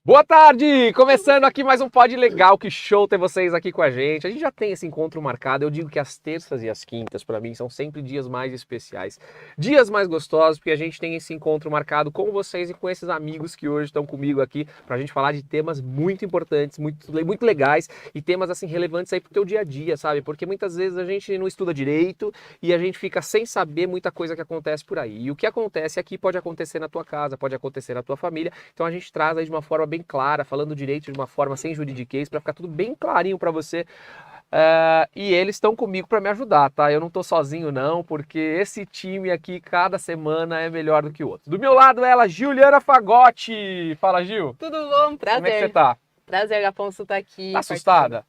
Boa tarde! Começando aqui mais um Pod Legal, que show ter vocês aqui com a gente. A gente já tem esse encontro marcado, eu digo que as terças e as quintas, para mim, são sempre dias mais especiais. Dias mais gostosos, porque a gente tem esse encontro marcado com vocês e com esses amigos que hoje estão comigo aqui pra gente falar de temas muito importantes, muito legais e temas, assim, relevantes aí pro teu dia a dia, sabe? Porque muitas vezes a gente não estuda direito e a gente fica sem saber muita coisa que acontece por aí. E o que acontece aqui pode acontecer na tua casa, pode acontecer na tua família, então a gente traz aí de uma forma bem clara, falando direito de uma forma sem juridiquês, para ficar tudo bem clarinho para você. E eles estão comigo para me ajudar, tá? Eu não tô sozinho não, porque esse time aqui, cada semana é melhor do que o outro. Do meu lado, ela, Juliana Fagotti. Fala, Gil. Tudo bom? Prazer. Como é que você tá? Prazer, Afonso, tá aqui. Tá assustada?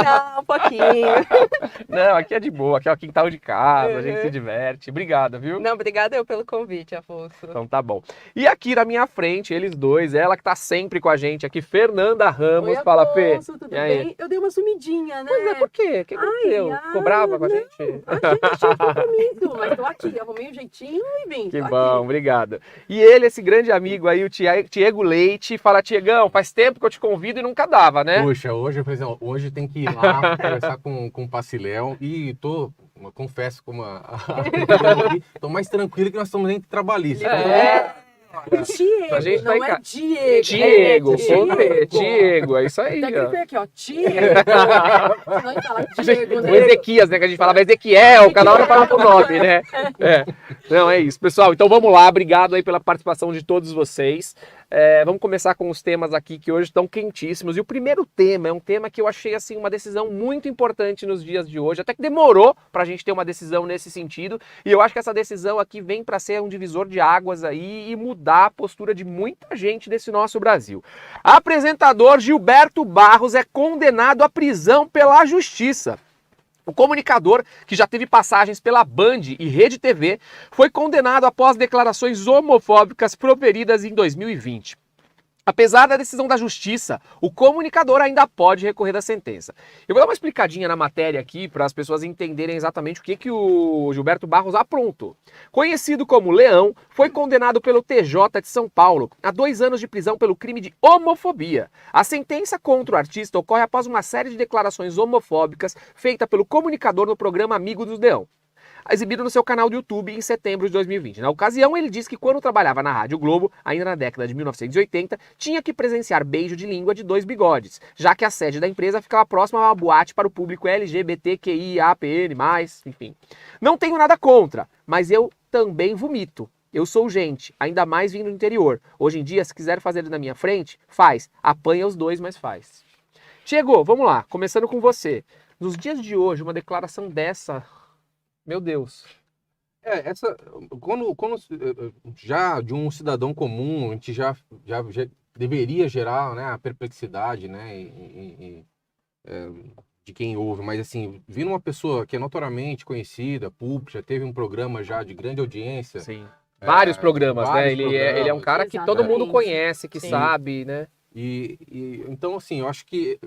Não, um pouquinho. Não, aqui é de boa, aqui é o quintal de casa, a gente se diverte. Obrigada, viu? Não, obrigada eu pelo convite, Afonso. Então tá bom. E aqui na minha frente, eles dois, ela que tá sempre com a gente aqui, Fernanda Ramos. Oi, Fala, Afonso, Fê. tudo E aí? bem? Eu dei uma sumidinha, né? Pois é, por quê? O que aconteceu? Ficou brava com a gente? A gente tinha compromisso, mas tô aqui, arrumei um jeitinho e vim. Que tô bom, aqui. obrigado. E ele, esse grande amigo aí, o Tiago Leite, fala, Tiagão, faz tempo que eu te convido e nunca dava, né? Puxa, hoje tem que ir lá conversar com o Paciléu e confesso, tô mais tranquilo que nós estamos dentro de trabalhista. Diego, A gente não vai é Diego. Diego, Diego. Diego, é isso aí. Até que ele Ó. veio aqui, ó, Diego. Senão ele fala Diego, O né? Ezequias, né? Que a gente falava Ezequiel, cada hora fala pro nome, né? É. Não, é isso. Pessoal, então vamos lá. Obrigado aí pela participação de todos vocês. Vamos começar com os temas aqui que hoje estão quentíssimos. E o primeiro tema é um tema que eu achei assim uma decisão muito importante nos dias de hoje. Até que demorou pra gente ter uma decisão nesse sentido. E eu acho que essa decisão aqui vem para ser um divisor de águas aí e mudar a postura de muita gente desse nosso Brasil. Apresentador Gilberto Barros é condenado à prisão pela justiça. O comunicador, que já teve passagens pela Band e Rede TV, foi condenado após declarações homofóbicas proferidas em 2020. Apesar da decisão da justiça, o comunicador ainda pode recorrer da sentença. Eu vou dar uma explicadinha na matéria aqui para as pessoas entenderem exatamente o que o Gilberto Barros aprontou. Conhecido como Leão, foi condenado pelo TJ de São Paulo a 2 anos de prisão pelo crime de homofobia. A sentença contra o artista ocorre após uma série de declarações homofóbicas feita pelo comunicador no programa Amigo do Leão, exibido no seu canal do YouTube em setembro de 2020. Na ocasião, ele disse que quando trabalhava na Rádio Globo, ainda na década de 1980, tinha que presenciar beijo de língua de 2 bigodes, já que a sede da empresa ficava próxima a uma boate para o público LGBTQIAPN+, enfim. Não tenho nada contra, mas eu também vomito. Eu sou gente, ainda mais vindo do interior. Hoje em dia, se quiser fazer na minha frente, faz. Apanha os dois, mas faz. Chegou, vamos lá, começando com você. Nos dias de hoje, uma declaração dessa... Meu Deus. Quando já de um cidadão comum, a gente já deveria gerar, né, a perplexidade, né, de quem ouve, mas assim, vindo uma pessoa que é notoriamente conhecida, pública, já teve um programa já de grande audiência. Sim. Vários programas, né? Ele é um programas. cara que todo mundo Exatamente. conhece, que Sim. sabe, né? Então, assim, eu acho que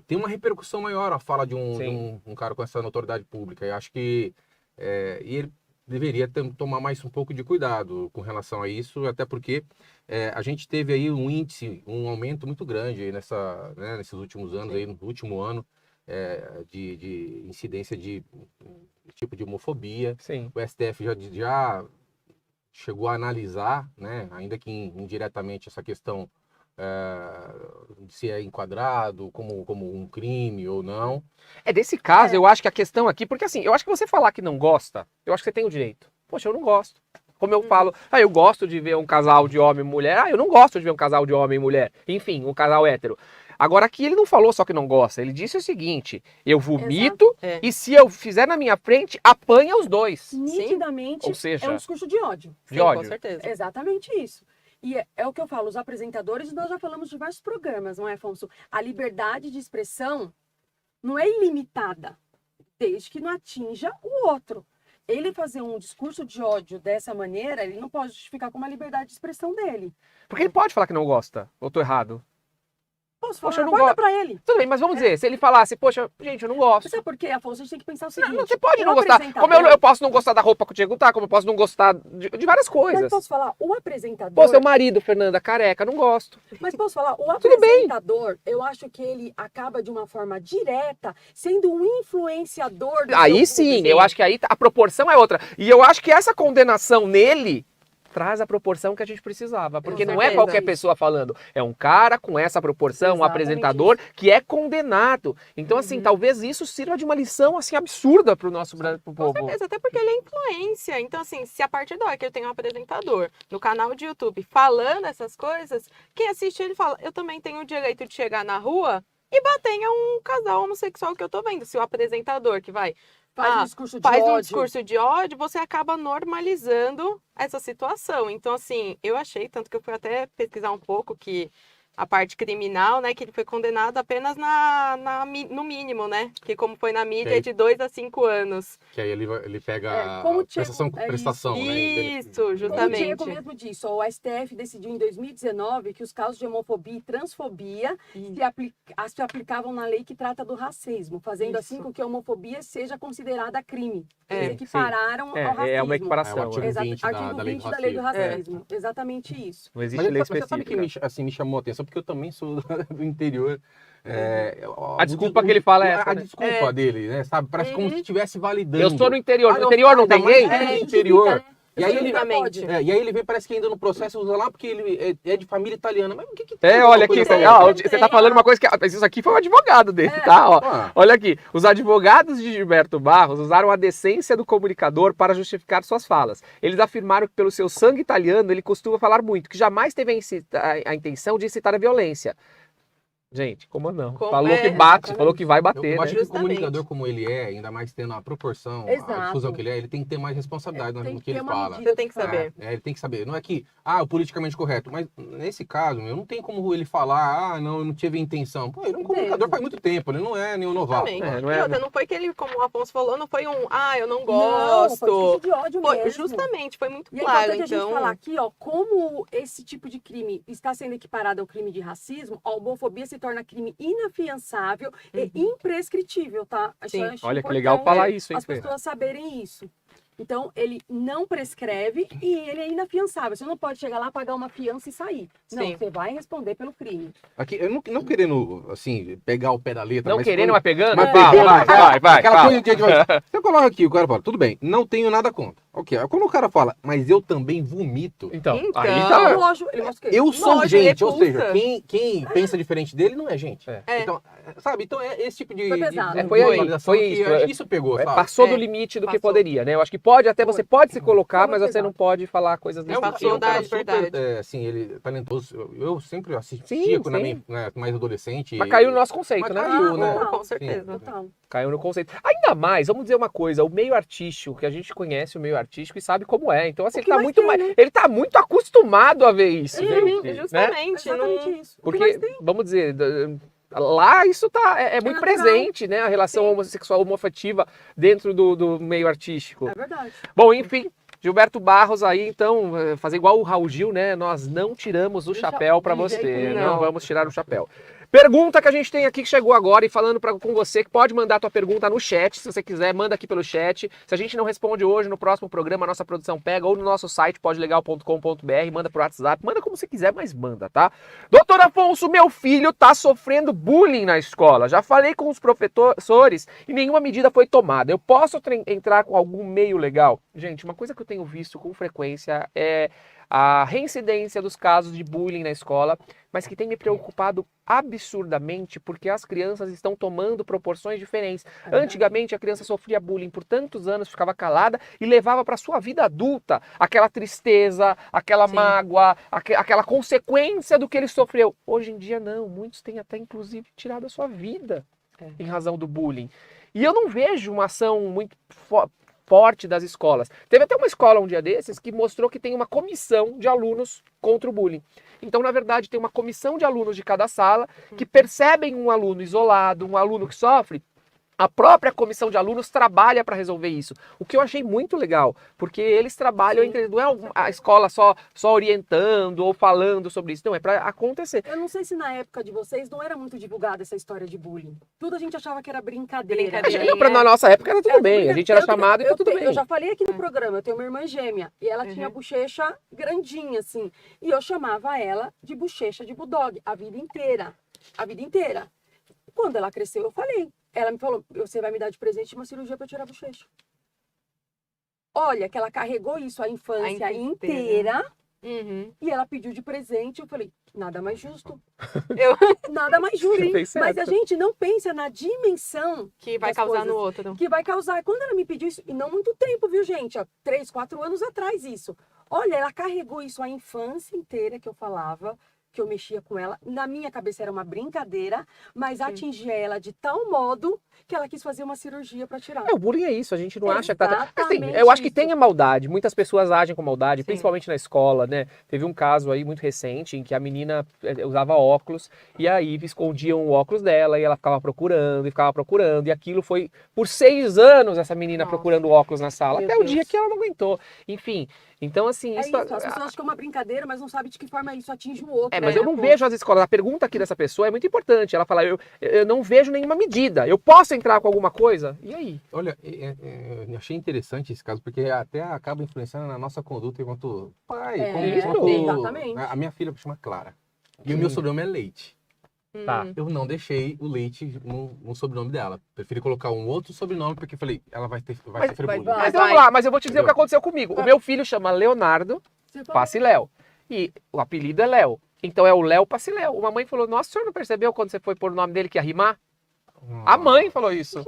tem uma repercussão maior a fala de Sim. um cara com essa notoriedade pública. Eu acho que e ele deveria tomar mais um pouco de cuidado com relação a isso, até porque a gente teve aí um aumento muito grande aí nesses últimos anos, aí, no último ano, de incidência de tipo de homofobia. Sim. O STF já chegou a analisar, né, ainda que indiretamente, essa questão se é enquadrado como um crime ou não. Desse caso, eu acho que a questão aqui, porque assim, eu acho que você falar que não gosta, eu acho que você tem o direito. Poxa, eu não gosto. Como eu falo, eu gosto de ver um casal de homem e mulher, eu não gosto de ver um casal de homem e mulher. Enfim, um casal hétero. Agora aqui ele não falou só que não gosta, ele disse o seguinte, eu vomito e se eu fizer na minha frente, apanha os dois. Nitidamente Ou seja, é um discurso de ódio. de Sim, ódio. com certeza. Exatamente isso. E é o que eu falo, os apresentadores, nós já falamos de diversos programas, não é, Afonso? A liberdade de expressão não é ilimitada, desde que não atinja o outro. Ele fazer um discurso de ódio dessa maneira, ele não pode justificar como a liberdade de expressão dele. Porque ele pode falar que não gosta, ou tô errado? Posso falar? Poxa, eu não Aborda gosto. pra ele. Tudo bem, mas vamos dizer, se ele falasse, poxa, gente, eu não gosto. Sabe por quê, Afonso? A gente tem que pensar o seguinte. Não, você pode não o gostar. apresentador- Como eu posso não gostar da roupa que o Diego tá, como eu posso não gostar de várias Mas coisas. posso falar, o apresentador... Pô, seu marido, Fernanda, careca, não gosto. Mas posso falar, o Tudo bem. apresentador, eu acho que ele acaba de uma forma direta sendo um influenciador do Aí seu sim, público. eu acho que aí a proporção é outra. E eu acho que essa condenação nele traz a proporção que a gente precisava. Porque Com não é certeza. qualquer pessoa falando. É um cara com essa proporção, um Exatamente apresentador que é condenado. Então, assim, talvez isso sirva de uma lição, assim, absurda pro nosso pro Com povo. certeza, até porque ele é influência. Então, assim, se a partir da hora que ele tem um apresentador no canal de YouTube falando essas coisas, quem assiste ele fala, eu também tenho o direito de chegar na rua e bater em um casal homossexual que eu tô vendo. Se o apresentador que vai Faz um discurso de faz um ódio. discurso de ódio, você acaba normalizando essa situação. Então, assim, eu achei, tanto que eu fui até pesquisar um pouco, que a parte criminal, né, que ele foi condenado apenas no mínimo, né? Que como foi na mídia, Ok. é de 2 a 5 anos. Que aí ele pega É, como a o Diego- prestação, né? Isso, Como o justamente. Diego mesmo disse, o STF decidiu em 2019 que os casos de homofobia e transfobia se aplicavam na lei que trata do racismo, fazendo assim Isso. com que a homofobia seja considerada crime. É, Eles equipararam ao racismo. É uma É o equiparação. artigo né? 20 Artigo da lei 20 do da lei do racismo. racismo. Exatamente isso. Não existe Mas lei você sabe que específica. me chamou a atenção, porque eu também sou do interior. A desculpa que ele fala é essa, A né? desculpa dele, né? Sabe? Parece como se estivesse validando. Eu sou no interior. Ah, No interior não tem ainda mais lei? no interior. E aí ele, Justamente. e aí ele vem, parece que ainda no processo usa lá porque ele é de família italiana. Mas o que tem É, uma olha coisa aqui, com você, a outra? ó, você tá falando uma coisa que. Mas isso aqui foi o advogado dele, tá? Ó. Ah. Olha aqui. Os advogados de Gilberto Barros usaram a decência do comunicador para justificar suas falas. Eles afirmaram que, pelo seu sangue italiano, ele costuma falar muito, que jamais teve a intenção de incitar a violência. Gente, como não? Como Falou é, que bate, exatamente. falou que vai Eu bater, acho né? que o Justamente. comunicador como ele é, ainda mais tendo a proporção, a Exato. difusão que ele é, ele tem que ter mais responsabilidade Tem no que que ter ele uma fala. medida. Você tem que saber. Ele tem que saber. Não é que, o politicamente correto, mas nesse caso, eu não tem como ele falar, não, eu não tive intenção. Pô, ele é um comunicador faz muito tempo, ele não é nenhum novato. Justamente. não é- E outra, não foi que ele, como o Afonso falou, não foi eu não Não, gosto. foi discurso de ódio Foi, mesmo. justamente, foi muito E é claro. importante a gente Então, falar aqui, ó, como esse tipo de crime está sendo equiparado ao crime de racismo, a homofobia se torna crime inafiançável e imprescritível, tá? Isso Sim. eu acho Olha que importante legal falar isso, hein, as Fê? pessoas saberem isso. Então, ele não prescreve e ele é inafiançável. Você não pode chegar lá, pagar uma fiança e sair. Não, Sim. você vai responder pelo crime. Aqui, eu não querendo, assim, pegar o pé da letra, Não mas querendo, quando- mas pegando? Mas Fala, pegando, vai. aquela fala. coisa de você coloca aqui, o cara fala, tudo bem, não tenho nada contra. Ok, aí quando o cara fala, mas eu também vomito. Então, Então, aí É tá. lógico, ele mostra o quê? Eu sou Nojo, gente, ou repulsa. seja, quem pensa diferente dele não é gente. É. Então, sabe, então é esse tipo de, Foi pesado. de Foi aí, visualização foi que isso, eu acho é. que isso pegou, sabe? Passou É, do limite do que passou. poderia, né? Eu acho que pode até, você pode se colocar, Foi mas muito você não pesado. pode falar coisas desse Passou tipo. um cara da verdade. super, assim, ele é talentoso. Eu sempre assistia Sim, quando era sim. mais adolescente. Mas caiu no nosso conceito, Mas né? caiu, né? Total. Com certeza. Total. Caiu no conceito. Ainda mais, vamos dizer uma coisa, o meio artístico, que a gente conhece o meio artístico e sabe como é. Então, assim, O ele que tá vai muito ter, mais. né? Ele tá muito acostumado a ver isso, Sim, gente. Né? justamente. Exatamente Não... isso. O que Porque, mais tem? vamos dizer, lá isso é muito natural. presente, né? A relação Sim. homossexual, homoafetiva dentro do meio artístico. É verdade. Bom, enfim, Gilberto Barros aí, então, fazer igual o Raul Gil, né? Nós não tiramos o chapéu para de você, jeito não nenhum. vamos tirar o chapéu. Pergunta que a gente tem aqui que chegou agora e falando com você, que pode mandar a tua pergunta no chat, se você quiser, manda aqui pelo chat. Se a gente não responde hoje, no próximo programa, a nossa produção pega, ou no nosso site, podelegal.com.br, manda pro WhatsApp, manda como você quiser, mas manda, tá? Doutor Afonso, meu filho tá sofrendo bullying na escola. Já falei com os professores e nenhuma medida foi tomada. Eu posso entrar com algum meio legal? Gente, uma coisa que eu tenho visto com frequência é a reincidência dos casos de bullying na escola, mas que tem me preocupado absurdamente porque as crianças estão tomando proporções diferentes. Antigamente a criança sofria bullying por tantos anos, ficava calada e levava para sua vida adulta aquela tristeza, aquela Sim. mágoa, aquela consequência do que ele sofreu. Hoje em dia não, muitos têm até inclusive tirado a sua vida em razão do bullying. E eu não vejo uma ação muito forte das escolas. Teve até uma escola um dia desses que mostrou que tem uma comissão de alunos contra o bullying. Então, na verdade, tem uma comissão de alunos de cada sala que percebem um aluno isolado, um aluno que sofre A própria comissão de alunos trabalha para resolver isso. O que eu achei muito legal, porque eles trabalham entre. Não é a escola só orientando ou falando sobre isso, não, é para acontecer. Eu não sei se na época de vocês não era muito divulgada essa história de bullying. Tudo a gente achava que era brincadeira. Na nossa época era tudo bem, a gente era chamado e tá tudo bem. Eu já falei aqui no programa, eu tenho uma irmã gêmea e ela tinha bochecha grandinha, assim. E eu chamava ela de bochecha de bulldog a vida inteira. A vida inteira. Quando ela cresceu, eu falei. Ela me falou, você vai me dar de presente uma cirurgia para tirar a bochecha. Olha, que ela carregou isso a infância inteira. E ela pediu de presente. Eu falei, nada mais justo. Nada mais justo. Mas a gente não pensa na dimensão que vai causar no outro. Que vai causar. Quando ela me pediu isso, e não muito tempo, viu, gente? 3, 4 anos atrás isso. Olha, ela carregou isso a infância inteira que eu falava, que eu mexia com ela. Na minha cabeça era uma brincadeira, mas atingia ela de tal modo que ela quis fazer uma cirurgia para tirar. O bullying é isso, a gente não acha que tá... Assim, eu acho que tem a maldade, muitas pessoas agem com maldade, principalmente na escola, né? Teve um caso aí muito recente em que a menina usava óculos e aí escondiam o óculos dela e ela ficava procurando, e aquilo foi por 6 anos essa menina procurando óculos na sala, até o dia que ela não aguentou. Enfim, então assim... Isso, as pessoas acham que é uma brincadeira, mas não sabem de que forma isso atinge o outro. Mas eu não vejo as escolas. A pergunta aqui dessa pessoa é muito importante. Ela fala, eu não vejo nenhuma medida. Eu posso entrar com alguma coisa? E aí? Olha, eu achei interessante esse caso, porque até acaba influenciando na nossa conduta enquanto pai. Exatamente. A minha filha chama Clara. E o meu sobrenome é Leite. Tá. Eu não deixei o Leite no sobrenome dela. Preferi colocar um outro sobrenome, porque falei, ela vai sofrer bullying. Mas vamos lá, mas eu vou te dizer o que aconteceu comigo. O meu filho chama Leonardo Passiléu. E o apelido é Léo. Então é o Léo Passiléu. Uma mãe falou, nossa, o senhor não percebeu quando você foi pôr o nome dele que ia rimar? A mãe falou isso.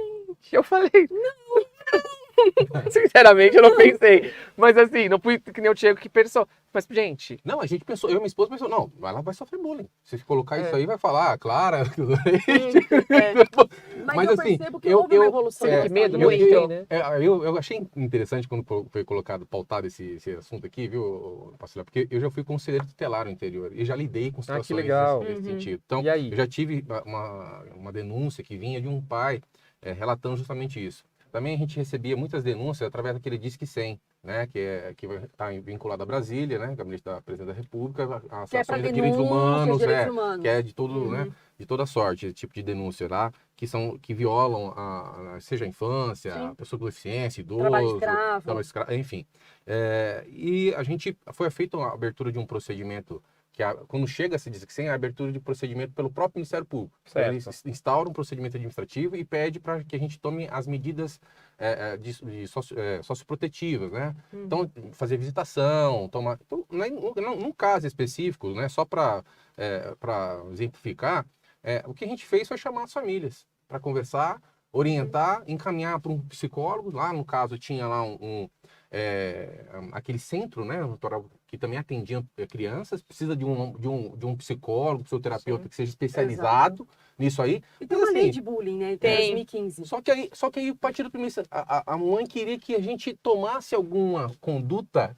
Eu falei, não. Sinceramente, eu não pensei. Mas assim, não fui que nem o Diego que pensou. Mas, gente... Não, a gente pensou, eu e minha esposa pensou, não, ela vai sofrer bullying. Se colocar isso aí, vai falar, Clara... Mas eu assim, percebo que houve uma evolução. Que medo, não tem, né? Eu achei interessante quando foi pautado esse assunto aqui, viu, Pastor? Porque eu já fui conselheiro tutelar no interior e já lidei com situações nesse sentido. Então, eu já tive uma denúncia que vinha de um pai relatando justamente isso. Também a gente recebia muitas denúncias através daquele Disque 100, né, que está vinculado a Brasília, né, Gabinete da Presidência da República, as ações de direitos humanos, que é de todo, né, de toda sorte, esse tipo de denúncia lá, que violam seja a infância, a pessoa com deficiência, idoso, trabalho escravo, enfim. E a gente foi feita a abertura de um procedimento quando chega a se dizer que sem a abertura de procedimento pelo próprio Ministério Público. Eles instauram um procedimento administrativo e pede para que a gente tome as medidas socioprotetivas, né? Então, fazer visitação, tomar... Então, num caso específico, né, só para exemplificar, o que a gente fez foi chamar as famílias para conversar, orientar, encaminhar para um psicólogo. Lá, no caso, tinha lá aquele centro, né, que também atendia crianças, precisa de um psicólogo, psicoterapeuta que seja especializado nisso aí. E tem uma lei de bullying, né, em 2015. Só que aí partir do primeiro, a mãe queria que a gente tomasse alguma conduta.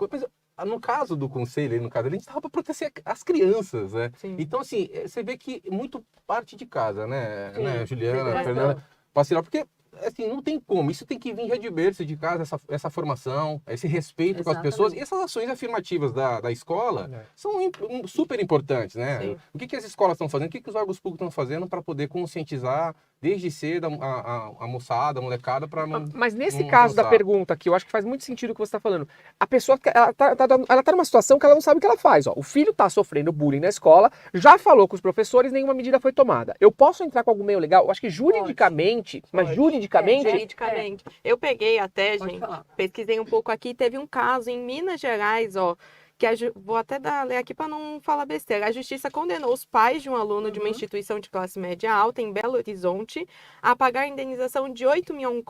No caso do conselho, a gente estava para proteger as crianças, né? Então, assim, você vê que muito parte de casa, né, Juliana, Fernanda, Passiléu, porque assim, não tem como, isso tem que vir de berço de casa, essa formação, esse respeito com as pessoas, e essas ações afirmativas da escola são super importantes, né? O que as escolas estão fazendo, o que os órgãos públicos estão fazendo para poder conscientizar desde cedo a moçada, a molecada, para não... Mas nesse caso da pergunta aqui, eu acho que faz muito sentido o que você está falando. A pessoa, ela tá numa situação que ela não sabe o que ela faz. Ó. O filho tá sofrendo bullying na escola, já falou com os professores, nenhuma medida foi tomada. Eu posso entrar com algum meio legal? Eu acho que juridicamente, Juridicamente. Eu peguei até, gente, pesquisei um pouco aqui, teve um caso em Minas Gerais, ó, que vou até ler aqui para não falar besteira. A justiça condenou os pais de um aluno de uma instituição de classe média alta em Belo Horizonte a pagar indenização de 8 mil a um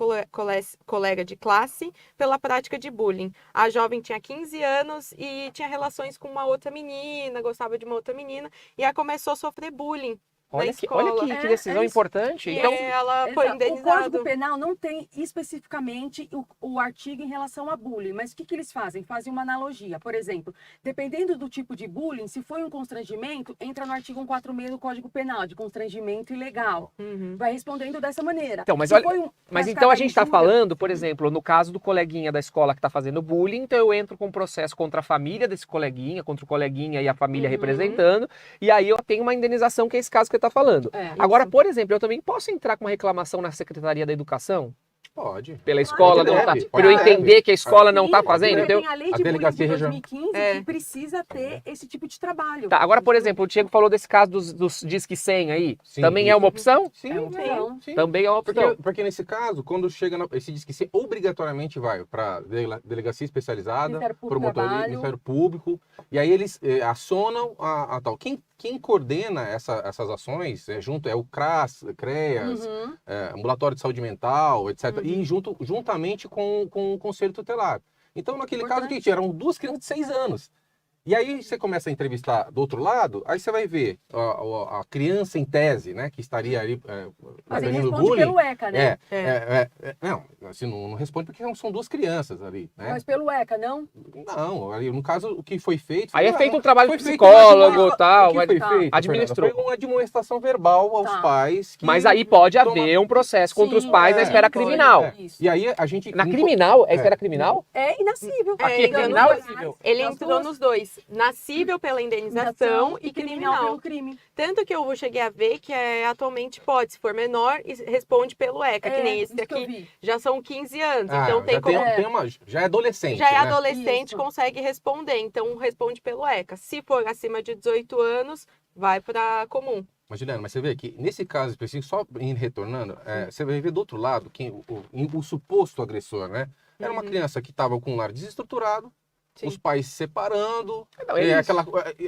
colega de classe pela prática de bullying. A jovem tinha 15 anos e tinha relações com uma outra menina, gostava de uma outra menina, e ela começou a sofrer bullying Olha escola. que decisão É isso. importante. E Então, ela foi Exato. O indenizada. Código Penal não tem especificamente o artigo em relação a bullying, mas o que eles fazem? Fazem uma analogia. Por exemplo, dependendo do tipo de bullying, se foi um constrangimento, entra no artigo 146 do Código Penal, de constrangimento ilegal. Uhum. Vai respondendo dessa maneira. Então, mas Se olha- foi um mas praticado então a gente está injúria, falando, por exemplo, no caso do coleguinha da escola que está fazendo bullying, então eu entro com um processo contra a família desse coleguinha, contra o coleguinha e a família Uhum. representando, e aí eu tenho uma indenização, que é esse caso que você está falando. É, Agora, isso. por exemplo, eu também posso entrar com uma reclamação na Secretaria da Educação? Pode. Pela escola deve, não tá, pode, para eu deve. entender que a escola não está Sim, fazendo? porque Então, tem a lei a de bullying de delegacia regional. 2015 É. que precisa ter esse tipo de trabalho. tá, agora, por exemplo, o Diego falou desse caso dos Disque 100 aí. Sim, Também é isso. uma opção? Sim, É uma opção. sim. Também é uma opção. Porque nesse caso, quando chega, esse diz que sim, obrigatoriamente vai para delegacia especializada, Ministério Público do promotoria, Trabalho. Ministério Público, e aí eles acionam a tal. Quem coordena essas ações junto é o CRAS, CREAS, Uhum. Ambulatório de Saúde Mental, etc. Uhum. E juntamente com o Conselho Tutelar. Então, naquele caso, Importante. que eram duas crianças de 6 anos. E aí você começa a entrevistar do outro lado, aí você vai ver a criança em tese, né, que estaria ali Mas ele fazendo responde bullying. pelo ECA, né? Não, assim, não responde porque são duas crianças ali, né? Mas pelo ECA, não? Não, ali, no caso, o que foi feito... Aí é feito um trabalho foi de feito psicólogo uma- e tal, O que mas foi tá. feito, Administrou. Fernanda, foi uma demonstração verbal aos Tá. pais. Que Mas aí pode toma- haver um processo contra os Sim, pais na esfera pode, criminal. Isso. E aí a gente... Na criminal? É esfera criminal? É inacível. Aqui é então, criminal ou é nos- civil? Ele Nas entrou duas. nos dois. Nascível pela indenização e criminal. pelo crime. Tanto que eu cheguei a ver que atualmente pode, se for menor, e responde pelo ECA, que nem esse isso que eu daqui. vi. Já são 15 anos, Ah, então tem já como... já é adolescente, Já é né? adolescente, Isso. consegue responder, então responde pelo ECA. Se for acima de 18 anos, vai para comum. Mas, Juliana, mas você vê que nesse caso específico, só indo retornando, você vai ver do outro lado quem, o suposto agressor, né? Era uma Uhum. criança que estava com um lar desestruturado, Sim. os pais se separando. Não, é isso.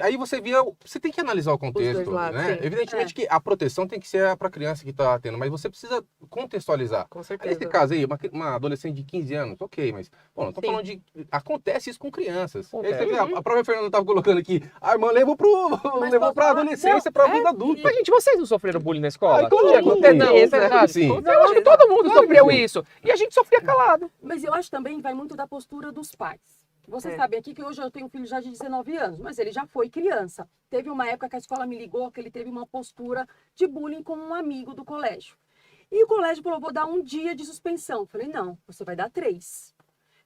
Aí você via. Você tem que analisar o contexto, dois lados, né? sim. Evidentemente que a proteção tem que ser para a criança que está tendo, mas você precisa contextualizar. Com Aí, certeza. nesse caso aí, uma adolescente de 15 anos, ok, mas, pô, não tô Sim. falando de. Acontece isso com crianças. E aí você Acontece. vê, a própria Fernanda estava colocando aqui, a irmã levou Mas levou posso pra falar? adolescência, pra Não, vida adulta. Mas, gente, vocês não sofreram bullying na escola? Ah, todo Tinha mundo. acontecido, Não, isso, claro sabe? que sim. Eu acho que todo mundo Claro que sofreu sim. isso. E a gente sofria calado. Mas eu acho também vai muito da postura dos pais. Vocês É. sabem aqui que hoje eu tenho um filho já de 19 anos, mas ele já foi criança. Teve uma época que a escola me ligou que ele teve uma postura de bullying com um amigo do colégio. E o colégio falou, vou dar um dia de suspensão. Eu falei, não, você vai dar 3.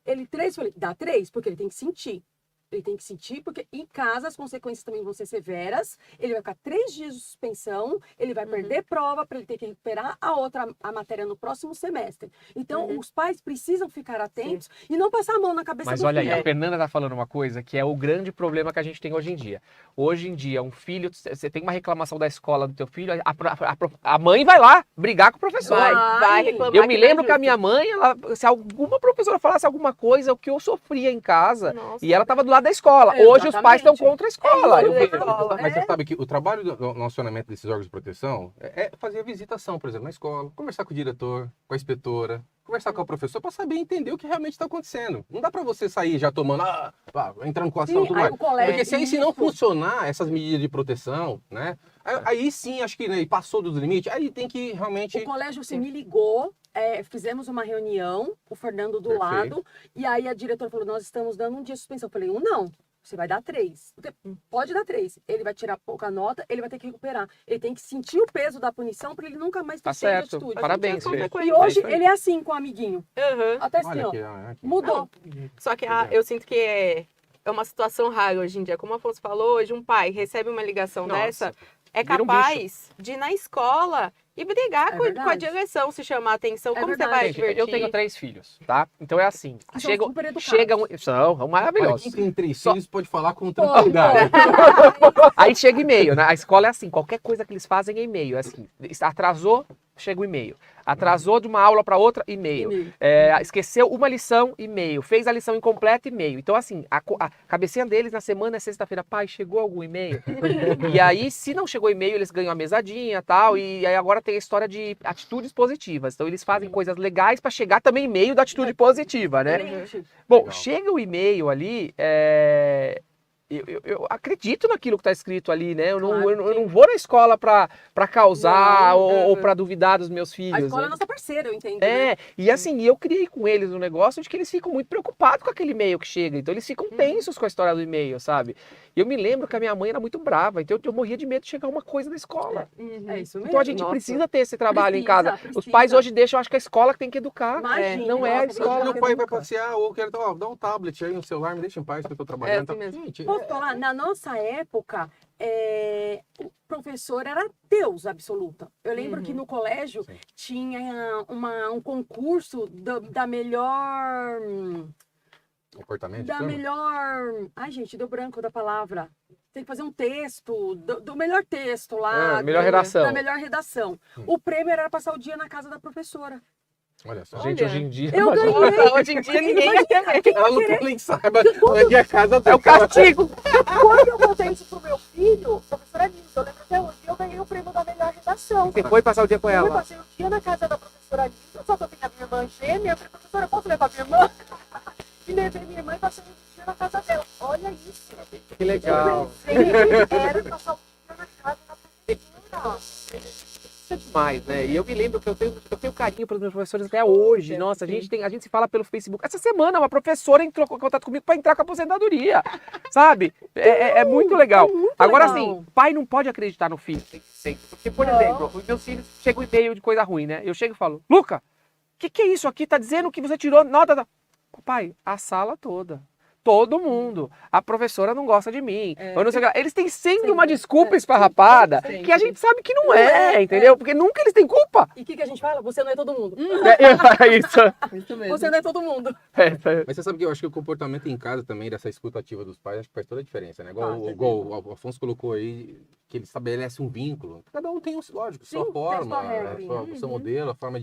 Ele 3, falei, dá 3, porque ele tem que sentir. Ele tem que sentir, porque em casa as consequências também vão ser severas. Ele vai ficar 3 dias de suspensão, ele vai perder prova para ele ter que recuperar a matéria no próximo semestre. Então, os pais precisam ficar atentos e não passar a mão na cabeça Mas do olha aí, filho. a Fernanda tá falando uma coisa que é o grande problema que a gente tem hoje em dia. Hoje em dia, um filho, você tem uma reclamação da escola do teu filho, a mãe vai lá brigar com o professor. Vai reclamar. Eu me que não é lembro que a justo. minha mãe, se alguma professora falasse alguma coisa, o que eu sofria em casa, Nossa. e ela tava do lado da escola. Hoje os pais estão Exatamente. contra a escola. É, Eu vejo. escola. Mas você sabe que o trabalho no acionamento desses órgãos de proteção é fazer a visitação, por exemplo, na escola, conversar com o diretor, com a inspetora, conversar com o professor para saber entender o que realmente está acontecendo. Não dá para você sair já tomando, entrando com ação e Sim, tudo aí mais. o colégio- Porque se aí se não isso. funcionar essas medidas de proteção, né? Aí sim, acho que né, passou dos limites, aí tem que realmente... O colégio se me ligou, fizemos uma reunião, o Fernando do Perfeito. lado, e aí a diretora falou, nós estamos dando um dia de suspensão. Eu falei, não, você vai dar 3. Pode dar 3. Ele vai tirar pouca nota, ele vai ter que recuperar. Ele tem que sentir o peso da punição para ele nunca mais ter Tá cheio de certo. atitude. Parabéns, Qualquer Fê. coisa. E hoje isso aí. ele é assim com o amiguinho. Aham. Até assim, Olha ó, aqui, olha aqui. mudou. Só que eu sinto que é uma situação rara hoje em dia. Como o Afonso falou, hoje um pai recebe uma ligação Nossa, dessa, é vira um capaz de ir na escola e brigar É com a verdade. direção, se chamar a atenção. É Como você verdade. vai Gente, divertir? eu tenho 3 filhos, tá? Então é assim. E são super educados. São Olha, maravilhosos. quem tem 3 Só- filhos pode falar com Pô, tranquilidade. Aí chega e-mail, né? A escola é assim, qualquer coisa que eles fazem é e-mail. É assim, atrasou, chega o e-mail. Atrasou de uma aula para outra, e-mail. E-mail. Esqueceu uma lição, e-mail. Fez a lição incompleta, e-mail. Então, assim, a cabecinha deles na semana é sexta-feira. Pai, chegou algum e-mail? E aí, se não chegou e-mail, eles ganham a mesadinha e tal. E aí agora tem a história de atitudes positivas. Então, eles fazem coisas legais para chegar também e-mail da atitude positiva, né? Excelente. Bom, Legal. chega o e-mail ali, eu acredito naquilo que está escrito ali, né? Eu não, Claro, eu não vou na escola para causar Não, ou para duvidar dos meus filhos. A escola é né? nossa parceira, eu entendo. Né? É, e assim, eu criei com eles um negócio de que eles ficam muito preocupados com aquele e-mail que chega, então eles ficam tensos com a história do e-mail, sabe? E eu me lembro que a minha mãe era muito brava, então eu morria de medo de chegar uma coisa da escola. É isso mesmo. Então a gente Nossa. precisa ter esse trabalho em Precisa, casa. Os precisa. pais hoje deixam, eu acho que a escola que tem que educar. Imagina, Não é a nossa, escola. Meu que pai vai educa. passear ou quer dá um tablet aí, um celular, me deixa em paz que eu tô trabalhando. assim mesmo. Gente, Posso falar? Na nossa época, o professor era Deus absoluta. Eu lembro que no colégio Sim. tinha um concurso da melhor. comportamento. Da chama? melhor. Ai, gente, deu branco da palavra. Tem que fazer um texto, do melhor texto lá. Melhor redação. Da melhor redação. O prêmio era passar o dia na casa da professora. Olha só. Gente, Olha. hoje em dia. Eu ganhei. Nossa, hoje em dia ninguém ia querer. Ela não quer nem saiba onde é a casa É dela. o castigo. Quando eu contei isso pro meu filho, professora Nilda, eu lembro até hoje, eu ganhei o prêmio da melhor redação. Você foi passar o dia com Eu ela. passei o dia na casa da professora Nilda, só que eu tenho a minha irmã gêmea. Eu falei, professora, posso levar minha irmã? E levei minha irmã e passei o dia na casa dela. Olha isso. Que legal. Eu pensei, era passar o dia na casa da professora. Isso é demais, né? E eu me lembro que eu tenho carinho pelos meus professores até hoje. Nossa, a gente se fala pelo Facebook. Essa semana uma professora entrou em contato comigo para entrar com a aposentadoria, sabe? É muito legal. Agora legal. assim, pai não pode acreditar no filho. Sempre. Porque, por Não. exemplo, os meus filhos chegam um e-mail de coisa ruim, né? Eu chego e falo, Luca, o que é isso aqui? Tá dizendo que você tirou nota da... Pai, a sala toda. Todo mundo. A professora não gosta de mim. Eu não sei o que lá. Eles têm sempre uma desculpa esfarrapada que a gente sabe que não é, entendeu? Porque nunca eles têm culpa. E o que a gente fala? Você não é todo mundo. Isso. Isso mesmo. Você não é todo mundo. Mas você sabe que eu acho que o comportamento em casa também, dessa escuta ativa dos pais, acho que faz toda a diferença, né? Ah, Igual o Afonso colocou aí, que ele estabelece um vínculo. Cada um tem, lógico, Sim, sua tem forma, sua regrinha. o seu modelo, a forma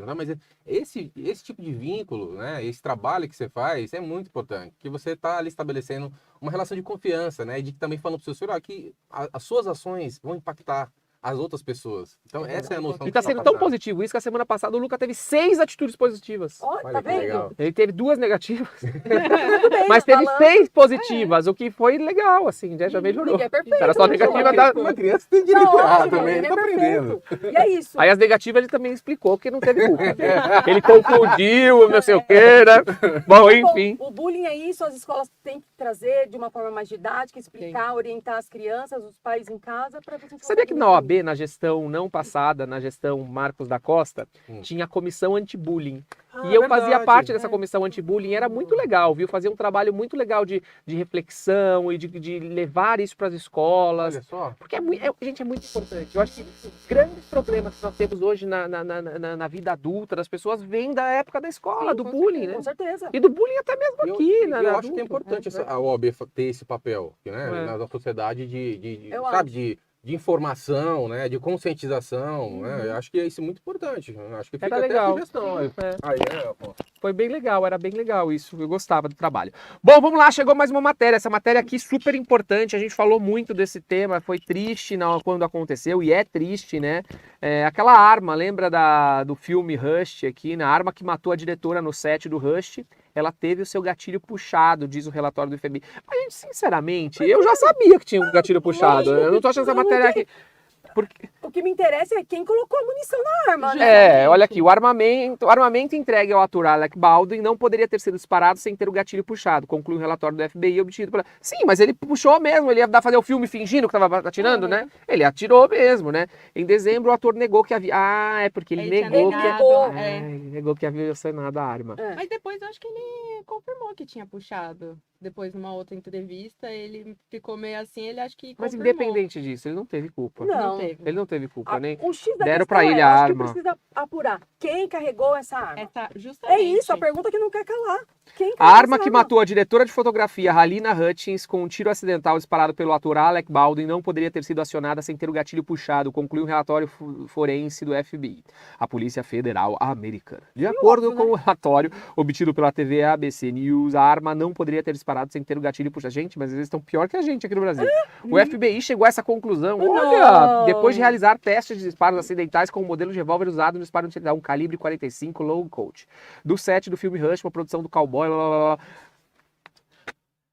não, mas esse tipo de vínculo, né? Esse trabalho que você faz é muito importante, porque você está ali estabelecendo uma relação de confiança, né? E de também falando para o seu senhor que as suas ações vão impactar as outras pessoas. Então, essa é a noção E tá que sendo precisa tão passar. positivo isso que a semana passada o Luca teve 6 atitudes positivas. Olha, Olha tá que vendo? legal. Ele teve 2 negativas, Tudo bem, mas tá teve falando. 6 positivas, o que foi legal, assim, já melhorou. Ninguém é perfeito. Era só né, negativa gente? da... Uma criança tem direito Tá a errar ótimo, também, ninguém tá é aprendendo. perfeito. E é isso. Aí as negativas ele também explicou que não teve culpa. Ele confundiu, não sei o que, né? Bom, enfim. O bullying é isso, as escolas têm que trazer de uma forma mais didática, explicar, orientar as crianças, os pais em casa, para ver se Sabia que na OAB, na gestão não passada, na gestão Marcos da Costa, tinha a comissão anti-bullying. E eu fazia verdade. parte dessa comissão anti-bullying, era muito legal, viu? Fazia um trabalho muito legal de reflexão e de levar isso para as escolas. Olha só. Porque gente, é muito importante. Eu acho que os grandes problemas que nós temos hoje na vida adulta das pessoas vêm da época da escola, do bullying, né? Com certeza. E do bullying até mesmo aqui, Eu né? acho que é importante a OAB ter esse papel, né? Na sociedade Eu de informação, né? De conscientização, né? Eu acho que é isso muito importante. Eu acho que fica Era até legal. a sugestão. Aí, Afonso. Foi bem legal, era bem legal isso, eu gostava do trabalho. Bom, vamos lá, chegou mais uma matéria, essa matéria aqui super importante, a gente falou muito desse tema, foi triste quando aconteceu, e é triste, né? Aquela arma, lembra do filme Rush aqui, na arma que matou a diretora no set do Rush, ela teve o seu gatilho puxado, diz o relatório do FBI. Mas, gente, sinceramente, eu já sabia que tinha um gatilho puxado, eu não tô achando essa matéria aqui... O que me interessa é quem colocou a munição na arma, né? Olha aqui, o armamento entregue ao ator Alec Baldwin não poderia ter sido disparado sem ter o gatilho puxado, conclui o relatório do FBI obtido pela... Sim, mas ele puxou mesmo, ele ia fazer o filme fingindo que estava atirando, né? Ele atirou mesmo, né? Em dezembro o ator negou que havia... porque ele Ele tinha negou que... negado, Ele negou que havia acionado a arma. Mas depois eu acho que ele confirmou que tinha puxado. Depois, numa outra entrevista, ele ficou meio assim, ele acho que Mas confirmou. independente disso, ele não teve culpa. Não. teve. Ele não teve culpa, nem... O X da Deram questão pra ele é, a acho que arma. precisa apurar quem carregou essa arma. Justamente. É isso, a pergunta que não quer calar. Quem A carregou arma essa que matou a diretora de fotografia, Halina Hutchins, com um tiro acidental disparado pelo ator Alec Baldwin, não poderia ter sido acionada sem ter o gatilho puxado, conclui um relatório forense do FBI, a Polícia Federal Americana. De acordo com o relatório obtido pela TV ABC News, a arma não poderia ter disparado sem ter o gatilho puxado. Gente, mas eles estão pior que a gente aqui no Brasil. O FBI chegou a essa conclusão, olha, depois de realizar testes de disparos acidentais com o modelo de revólver usado no disparo de um calibre 45 low coat, do set do filme Rush, uma produção do Cowboy, blá, blá, blá.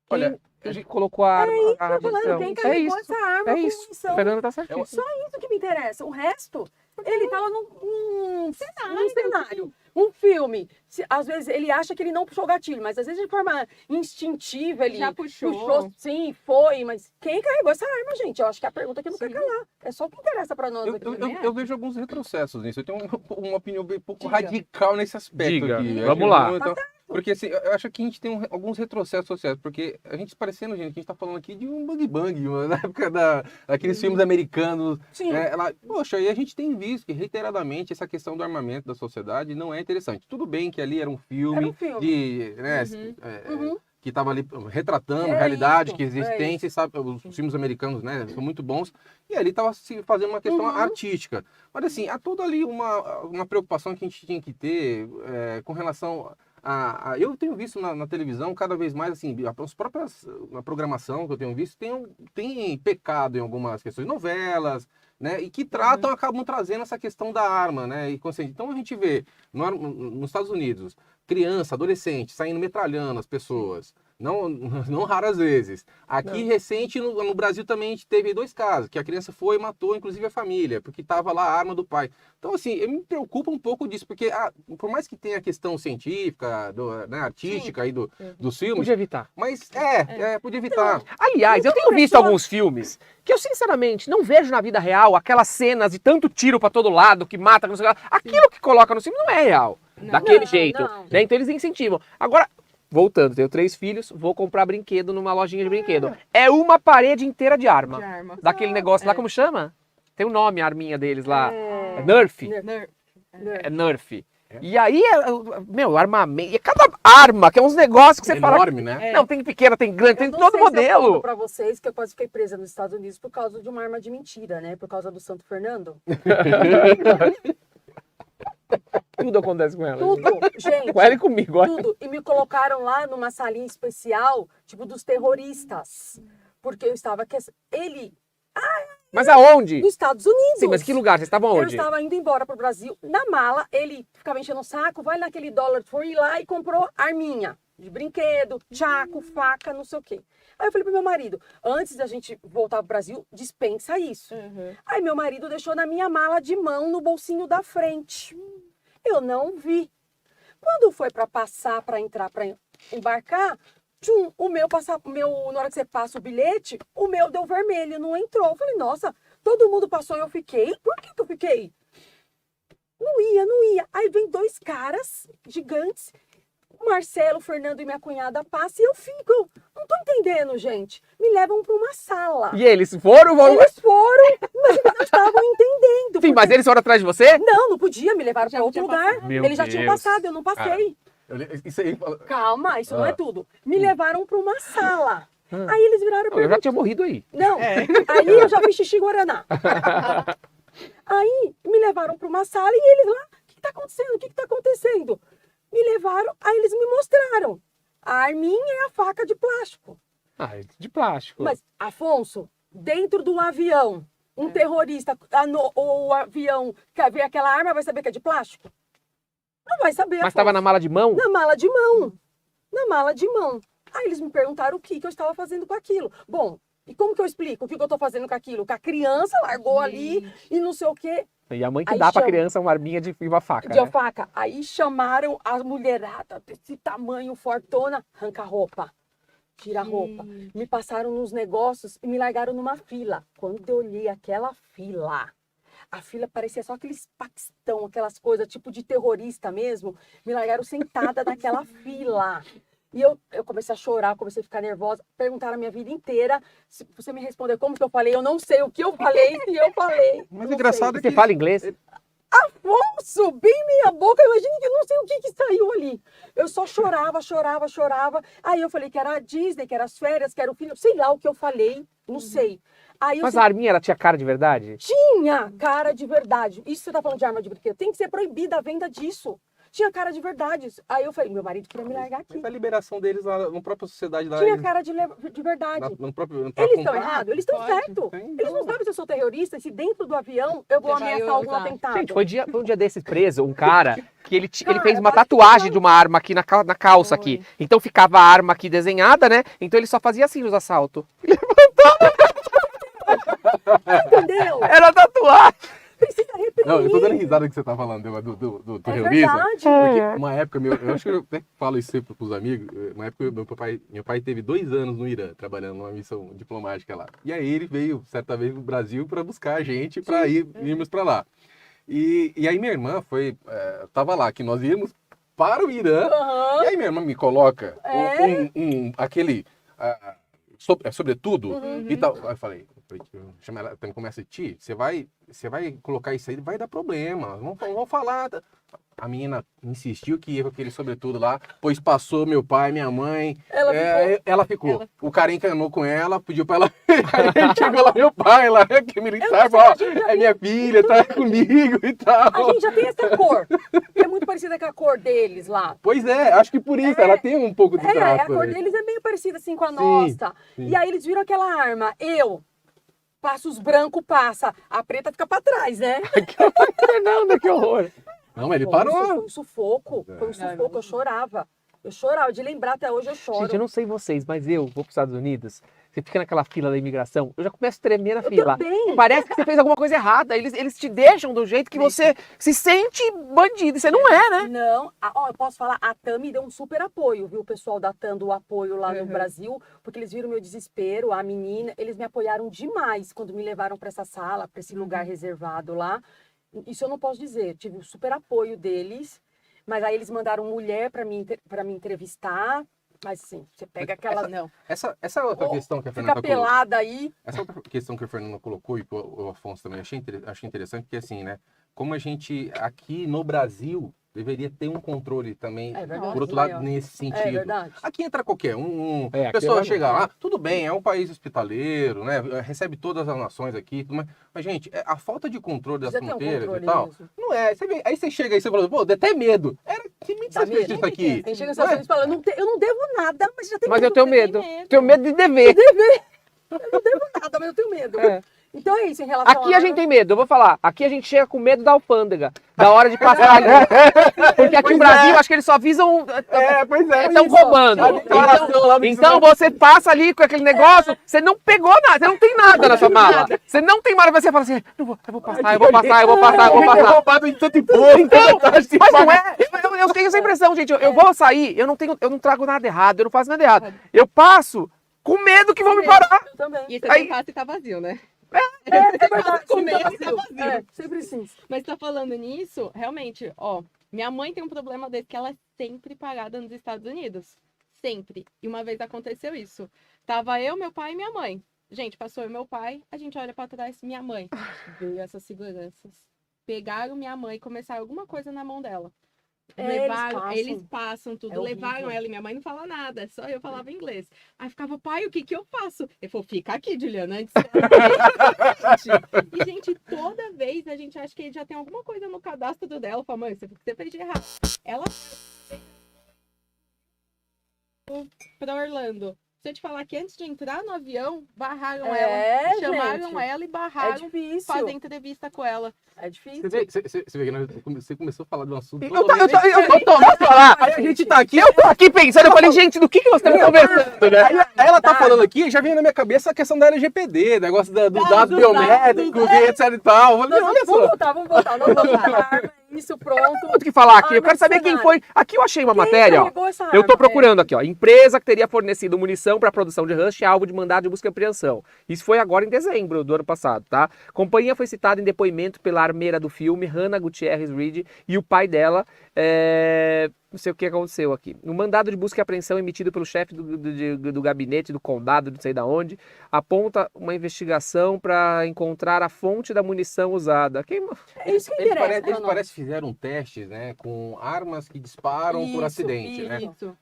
Olha, A gente colocou a arma. Tô falando, quem É carregou isso. essa arma É com isso. munição? Fernando tá certíssimo. Só isso que me interessa. O resto, ele tava num cenário, um filme. Às vezes ele acha que ele não puxou o gatilho, mas às vezes de forma instintiva ele Já puxou. sim, foi. Mas quem carregou essa arma, gente? Eu acho que a pergunta que não quer calar. É só o que interessa pra nós aqui. Eu vejo alguns retrocessos nisso. Eu tenho uma opinião bem pouco Diga. radical nesse aspecto Diga. aqui. Vamos lá. Então, porque assim, eu acho que a gente tem alguns retrocessos sociais, porque a gente parecendo, gente, que a gente tá falando aqui de um bang, na época daqueles filmes americanos. Sim. Poxa, e a gente tem visto que reiteradamente essa questão do armamento da sociedade não é interessante. Tudo bem que ali era um filme, Era um filme. de, né, Uhum. que estava ali retratando É a realidade, isso, que existem, você sabe, os filmes americanos, né, são muito bons, e ali estava se fazendo uma questão Uhum. artística. Mas assim, há toda ali uma preocupação que a gente tinha que ter com relação eu tenho visto na televisão cada vez mais, assim, as próprias, na programação que eu tenho visto, tem pecado em algumas questões, novelas, né, e que tratam, acabam trazendo essa questão da arma, né, e então a gente vê nos Estados Unidos, criança, adolescente, saindo metralhando as pessoas, não raras vezes. Aqui, recente, no Brasil também a gente teve 2 casos, que a criança foi e matou, inclusive, a família, porque estava lá a arma do pai. Então, assim, eu me preocupo um pouco disso, porque por mais que tenha a questão científica, né, artística aí dos filmes, Podia evitar. mas podia evitar. Aliás, eu tenho visto alguns filmes que eu, sinceramente, não vejo na vida real aquelas cenas de tanto tiro pra todo lado, que mata, que não sei o que lá. Aquilo que coloca no filme não é real. Daquele jeito. não. Né? Então eles incentivam. Agora, voltando, tenho 3 filhos, vou comprar brinquedo numa lojinha de brinquedo. É uma parede inteira de arma. De arma. Daquele negócio lá, como chama? Tem um nome, a arminha deles lá. É Nerf. É Nerf. E aí, armamento. E cada arma, que é uns negócios que você fala. Enorme, né? Não, tem pequena, tem grande, tem Eu não todo sei se eu modelo. conto pra vocês que eu quase fiquei presa nos Estados Unidos por causa de uma arma de mentira, né? Por causa do Santo Fernando. Tudo acontece com ela. Tudo, gente. Com ela e comigo, olha. Tudo. E me colocaram lá numa salinha especial, tipo dos terroristas. Porque eu estava... Mas aonde? Nos Estados Unidos. Sim, mas que lugar? Vocês estavam Eu onde? estava indo embora pro Brasil. Na mala, ele ficava enchendo o saco, vai naquele Dollar Tree lá e comprou arminha de brinquedo, chaco, faca, não sei o quê. Aí eu falei pro meu marido, antes da gente voltar pro Brasil, dispensa isso. Aí meu marido deixou na minha mala de mão no bolsinho da frente. Eu não vi. Quando foi para passar, para entrar, para embarcar, na hora que você passa o bilhete, o meu deu vermelho, não entrou. Eu falei, nossa, todo mundo passou e eu fiquei. Por que eu fiquei? Não ia. Aí vem 2 caras gigantes, o Marcelo, o Fernando e minha cunhada passam e eu fico. Eu não tô entendendo, gente. Me levam para uma sala. E eles foram? Eles foram, mas eles não estavam entendendo. Sim, mas eles foram atrás de você? Não podia, me levaram Já para outro tinha lugar. passado. Meu Eles já tinham Deus. passado, eu não passei. Isso aí... Calma, isso não é tudo. Me levaram para uma sala. Ah. Aí eles viraram Eu já tinha morrido aí. Não, aí eu já fiz xixi guaraná. Aí me levaram para uma sala e eles lá, o que tá acontecendo? O que tá acontecendo? Me levaram, aí eles me mostraram. A arminha e a faca de plástico. Ah, de plástico. Mas, Afonso, dentro do avião, um terrorista, o avião quer ver aquela arma, vai saber que é de plástico? Não vai saber. Mas estava na mala de mão? Na mala de mão. Na mala de mão. Aí eles me perguntaram o que eu estava fazendo com aquilo. Bom, e como que eu explico o que eu estou fazendo com aquilo? Que a criança largou ali e não sei o quê. E a mãe que Aí dá pra chama- criança uma arminha de uma faca, De né? faca. Aí chamaram a mulherada desse tamanho, fortona, arranca a roupa. Tira a roupa. Me passaram nos negócios e me largaram numa fila. Quando eu olhei aquela fila, a fila parecia só aqueles Paquistão, aquelas coisas tipo de terrorista mesmo. Me largaram sentada naquela fila. E eu comecei a chorar, comecei a ficar nervosa. Perguntaram a minha vida inteira. Se você me responder como que eu falei, eu não sei o que eu falei, se eu falei. Mas não engraçado sei. Você fala inglês? Afonso, bem minha boca, imagine que eu não sei o que saiu ali. Eu só chorava. Aí eu falei que era a Disney, que era as férias, que era o filho, sei lá o que eu falei, não sei. Aí eu Mas a arminha, ela tinha cara de verdade? tinha cara de verdade. Isso você tá falando de arma de brinquedo, tem que ser proibida a venda disso. Tinha cara de verdade. Aí eu falei, meu marido queria me largar aqui. Mas a liberação deles lá na própria sociedade lá. Tinha eles- cara de verdade. no próprio, pra Eles estão comprar. errados? Eles estão Pode. certos. Eles não sabem se eu sou terrorista, se dentro do avião eu vou Você vai ameaçar algum usar. atentado. Gente, foi um dia desses preso, um cara que ele Cara, fez uma eu acho que tatuagem não. de uma arma aqui na calça aqui. Então ficava a arma aqui desenhada, né? Então ele só fazia assim nos assaltos. Entendeu? Era tatuagem. Precisa reprimir. Não, eu tô dando risada que você tá falando do É terrorismo. verdade. Porque uma época, eu acho que eu até falo isso sempre pros amigos, uma época meu pai teve 2 anos no Irã, trabalhando numa missão diplomática lá. E aí ele veio, certa vez, no Brasil para buscar a gente, para irmos para lá. E aí minha irmã tava lá, que nós íamos para o Irã, Aham. e aí minha irmã me coloca É? aquele... sobretudo Uhum. e tal. Aí eu falei, chama ela, também começa, você vai colocar isso aí, vai dar problema, vamos falar. A menina insistiu que ia com aquele sobretudo lá, pois passou meu pai, minha mãe. Ela ficou. Ela- O cara encanou com ela, pediu pra ela. Aí chegou lá meu pai, lá, que militar, Eu não falou, ó, sei, é minha filha, tá comigo e tal. A gente já tem essa cor. Que é muito parecida com a cor deles lá. Pois é, acho que por isso, ela tem um pouco de A traço. cor aí. deles é meio parecida assim com a Sim, nossa. sim. E aí eles viram aquela arma. Eu passo os brancos, passa. A preta fica pra trás, né? Fernanda, que horror. Não, mas ele Foi parou. um sufoco. Foi um sufoco. Eu chorava. Eu chorava. De lembrar até hoje eu choro. Gente, eu não sei vocês, mas eu vou para os Estados Unidos, você fica naquela fila da imigração, eu já começo a tremer na fila. também. Parece que você fez alguma coisa errada. Eles te deixam do jeito que você se sente bandido. E você não é, né? Não, ó, eu posso falar, a TAM me deu um super apoio, viu? O pessoal da TAM do apoio lá no Uhum. Brasil, porque eles viram meu desespero, a menina, eles me apoiaram demais quando me levaram para essa sala, para esse lugar reservado lá. Isso eu não posso dizer, eu tive um super apoio deles, mas aí eles mandaram mulher para me entrevistar, mas assim, você pega aquela, não, Essa outra Oh, questão que a fica Fernanda colocou. pelada aí. Essa outra questão que a Fernanda colocou e que o Afonso também achei interessante, porque assim, né? Como a gente aqui no Brasil deveria ter um controle também, É verdade, por outro lado, maior. nesse É sentido. verdade. Aqui entra qualquer um. É, A aqui pessoa é chega lá, tudo bem, é um país hospitaleiro, né? Recebe todas as nações aqui, tudo, mas gente, a falta de controle das Precisa ter um fronteiras controle e tal, mesmo. não é. Aí você chega aí e você fala, pô, dá até medo. Que mentira Dá você fez medo. isso aqui? Aí chega nos Não é? Estados Unidos e fala, eu não devo nada, mas já tem Mas medo. eu tenho você tem medo. medo. Tenho medo de dever. Nada, mas eu tenho medo. É. Então é isso, em relação Aqui a gente tem medo, eu vou falar. Aqui a gente chega com medo da alfândega, da hora de passar ali. Porque aqui no Brasil, acho que eles só avisam. Pois é. Estão isso. roubando. A declaração lá no Então você passa ali com aquele negócio, você não pegou nada, você não tem nada na sua mala. Você não tem mala, você fala assim, eu vou passar, eu vou passar, eu vou passar, eu vou passar. roubado em tanto imposto. Então, mas não é, eu tenho essa impressão, gente, eu vou sair, eu não trago nada errado, eu não faço nada errado. Eu passo com medo que vão me parar. Eu também. E você Aí- não passa e tá vazio, né? É verdade. Comer sempre e tá vazio. É, sempre sim. Mas tá falando nisso, realmente, ó, minha mãe tem um problema desse, que ela é sempre parada nos Estados Unidos. Sempre. E uma vez aconteceu isso. Tava eu, meu pai e minha mãe. Gente, passou eu e meu pai, a gente olha pra trás, minha mãe. Veio essas seguranças. Pegaram minha mãe e começaram alguma coisa na mão dela. Levaram, eles passam tudo, É horrível. levaram ela e minha mãe não fala nada, só eu falava inglês. Aí ficava, pai, o que que eu faço? Ele falou, fica aqui, Juliana, antes que ela veja." E, gente, toda vez a gente acha que ele já tem alguma coisa no cadastro dela. Fala, mãe, você fez de errado. Ela pra Orlando. Se eu te falar que antes de entrar no avião, barraram ela. Chamaram gente. ela e É barraram difícil. fazer entrevista com ela. É difícil. Você vê que você começou a falar de um assunto Eu totalmente... tô falar. Aí a gente tá aqui, Eu tô aqui pensando, eu falei, gente, do que nós estamos conversando, né? aí ela tá falando aqui, já vem na minha cabeça a questão da LGPD, negócio dos dados dados biométricos e etc e tal. Eu falei, olha Vamos só. voltar, vamos voltar. Não vamos voltar. Isso, pronto. Muito o que falar aqui, eu quero saber quem mercenário. foi. Aqui eu achei uma matéria, ó. carregou essa Eu tô arma? procurando aqui, ó. Empresa que teria fornecido munição para a produção de Rush é alvo de mandado de busca e apreensão. Isso foi agora em dezembro do ano passado, tá? Companhia foi citada em depoimento pela armeira do filme, Hannah Gutierrez Reed, e o pai dela. não sei o que aconteceu aqui. O mandado de busca e apreensão emitido pelo chefe do gabinete do condado, não sei da onde, aponta uma investigação para encontrar a fonte da munição usada. É isso que Eles interessa. parece que fizeram testes, né, com armas que disparam por Isso, acidente, né? Isso.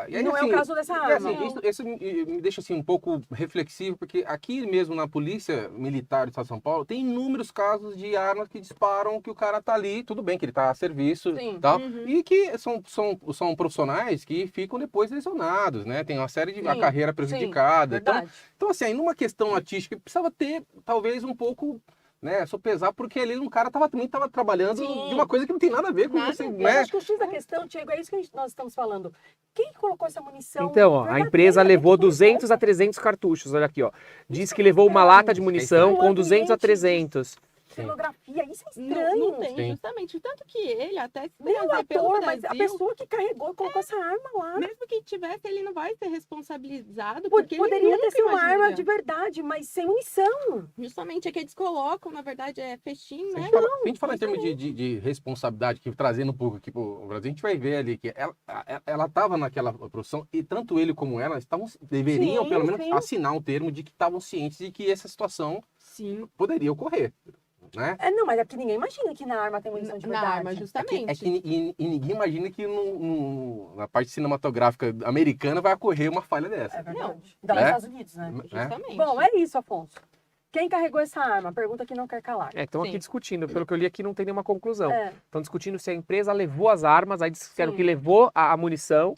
E aí, Não é assim, o caso dessa e, arma. assim, isso me deixa assim, um pouco reflexivo, porque aqui mesmo na Polícia Militar do Estado de São Paulo tem inúmeros casos de armas que disparam, que o cara tá ali, tudo bem que ele tá a serviço Sim. e tal, Uhum. e que são profissionais que ficam depois lesionados, né? Tem uma série de a Sim, carreira prejudicada. Então, Verdade. então, assim, aí numa questão artística, precisava ter talvez um pouco, né, sopesar, porque ali um cara também tava trabalhando Sim. de uma coisa que não tem nada a ver com Nada você, a ver. Mas né? acho que o X da questão, Tiago, é isso que nós estamos falando. Quem colocou essa munição? Então, ó, a verdadeira? empresa Quem levou colocou? 200 a 300 cartuchos, olha aqui, ó. Diz Isso que é levou uma estranho. lata de munição estranho. com 200 a O ambiente 300. Cenografia, isso é Não, estranho. não tem, Sim. justamente. Tanto que ele até se Nem o trazer pelo ator, mas a Brasil, pessoa que carregou e colocou essa arma lá. mesmo que tivesse, ele não vai ser responsabilizado, Pô, porque ele poderia ter nunca sido uma arma imaginaria. de verdade, mas sem munição. Justamente é que eles colocam, na verdade, é festim, Se a né? gente se a gente falar em termos de responsabilidade, que trazendo um pouco aqui para o Brasil, a gente vai ver ali que ela estava naquela profissão e tanto ele como ela deveriam, Sim, pelo menos, sim. assinar um termo de que estavam cientes de que essa situação Sim, poderia ocorrer, né? Não, mas é porque ninguém imagina que na arma tem munição de na verdade. arma, justamente. E ninguém imagina que na parte cinematográfica americana vai ocorrer uma falha dessa. É verdade. Não. Ainda mais Né? nos Estados Unidos, né? Justamente. Bom, é isso, Afonso. Quem carregou essa arma? Pergunta que não quer calar. Estão aqui Sim. discutindo, pelo que eu li aqui não tem nenhuma conclusão. É. Estão discutindo se a empresa levou as armas, aí disseram Sim. que levou a munição,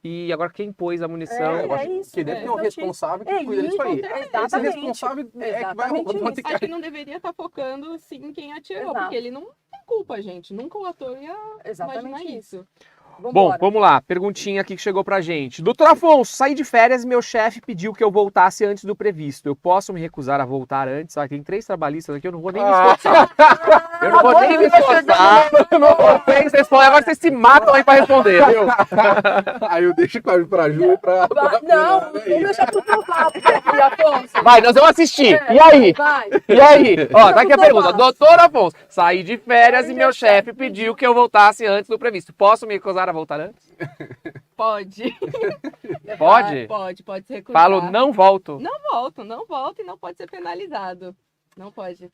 e agora quem pôs a munição... É, Eu acho isso, que deve ter um exatamente responsável que É cuida disso aí. isso, Esse exatamente. responsável é que vai Exatamente vão ter isso. que Acho que não deveria estar focando, sim, em quem atirou, Exato. porque ele não tem culpa, gente. Nunca o ator ia Exatamente imaginar isso. isso. Bom, Vambora. vamos lá. Perguntinha aqui que chegou pra gente. Doutor Afonso, saí de férias e meu chefe pediu que eu voltasse antes do previsto. Eu posso me recusar a voltar antes? Ah, tem 3 trabalhistas aqui, eu não vou nem me esforçar. Eu não vou nem me esforçar. Vocês respondem, agora vocês se matam aí pra responder, viu? Aí eu deixo pra Ju e pra... Não, vamos deixar pro seu papo, Afonso. Vai, nós vamos assistir. E aí? Vai. E aí? Ó, tá aqui a Doutor pergunta. Afonso. Doutor Afonso, saí de férias e meu chefe pediu que eu voltasse antes do previsto. Posso me recusar a voltar antes? Pode. Pode? Pode se recusar. Falo, não volto. Não volta e não pode ser penalizado. Não pode.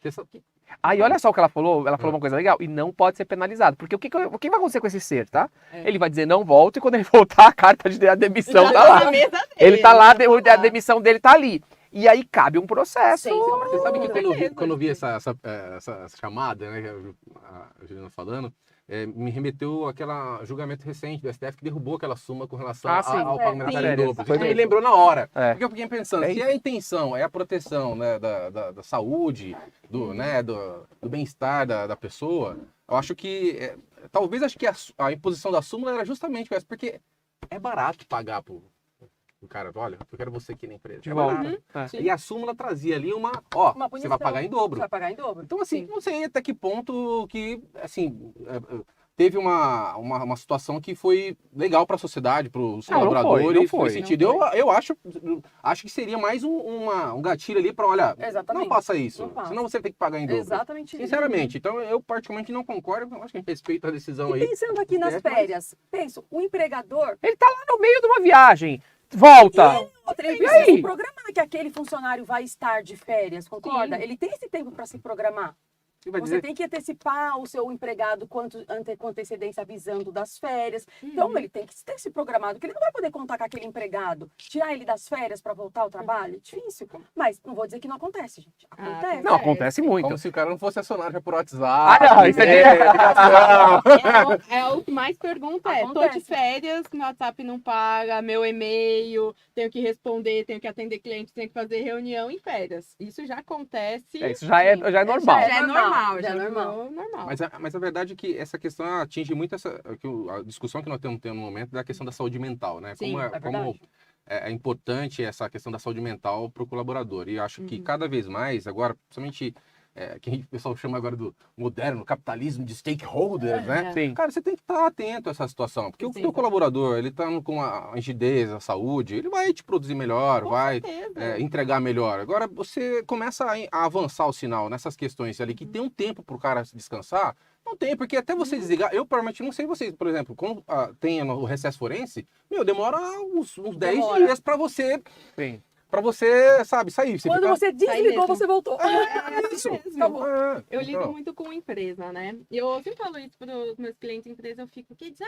Aí olha só o que ela falou uma coisa legal, e não pode ser penalizado, porque o que vai acontecer com esse ser, tá? É. Ele vai dizer não volto, e quando ele voltar, a carta de demissão Já tá tá lá. na mesa dele, Ele tá lá, já a demissão dele tá ali. E aí cabe um processo. Sim, Você sabe que certeza. quando eu vi essa chamada, né, que a Juliana falando, me remeteu àquele julgamento recente do STF que derrubou aquela súmula com relação Ah, sim. ao pagamento Sim. em dobro. Foi Isso me mesmo. lembrou na hora. É. Porque eu fiquei pensando, É se a intenção é a proteção, né, da saúde, do bem-estar da pessoa, eu acho que, talvez a imposição da súmula era justamente essa, porque é barato pagar pro cara, olha, eu quero você aqui na empresa. De É volta. barato. É. Sim. E a súmula trazia ali Uma você vai punição. pagar em dobro. Você vai pagar em dobro. Então, assim, Sim. não sei até que ponto que, assim, teve uma situação que foi legal para a sociedade, para os Não, não colaboradores, foi. nesse sentido. Eu acho que seria mais um gatilho ali para, olha, Exatamente. não faça isso, Não faça. senão você tem que pagar em dobro. Exatamente isso. Sinceramente, então eu particularmente não concordo, eu acho que a gente respeita a decisão E aí. pensando aqui nas Mas- férias, penso, o empregador, Ele tá lá no meio de uma viagem. Volta. ele E precisa aí? se programar que aquele funcionário vai estar de férias, concorda? Sim. Ele tem esse tempo para se programar. Você vai Você dizer, tem que antecipar o seu empregado com antecedência avisando das férias. Então, ele tem que ter se programado, porque ele não vai poder contar com aquele empregado. Tirar ele das férias para voltar ao trabalho é difícil. Mas não vou dizer que não acontece, gente. Acontece. Não, acontece muito. como se o cara não fosse acionado já por WhatsApp. Ah, não, isso é ligação. É o que mais pergunta tô Acontece. de férias, meu WhatsApp não paga, meu e-mail, tenho que responder, tenho que atender cliente, tenho que fazer reunião em férias. Isso já acontece. Isso já é sim. normal. Já é normal, já é normal. virou normal. Mas a verdade é que essa questão atinge muito a discussão que nós estamos tendo no momento da questão da saúde mental, né? Sim, Como é verdade. como é importante essa questão da saúde mental para o colaborador. E eu acho que Uhum. cada vez mais, agora, principalmente que o pessoal chama agora do moderno capitalismo de stakeholders, né? Sim. Cara, você tem que estar atento a essa situação, porque o Sim. teu colaborador, ele está com a rigidez, a saúde, ele vai te produzir melhor, Com vai certeza. entregar melhor. Agora, você começa a avançar o sinal nessas questões ali, que tem um tempo para o cara se descansar, Não tem, porque até você desligar, eu provavelmente não sei vocês, por exemplo, quando tem o recesso forense, demora uns 10 Demora. dias pra você, Sim. sabe, sair. Você Quando fica... você desligou, mesmo. você voltou. É isso. mesmo. Acabou. Eu lido Então, muito com empresa, né? E eu sempre falo isso para os meus clientes de empresa, eu fico que diz,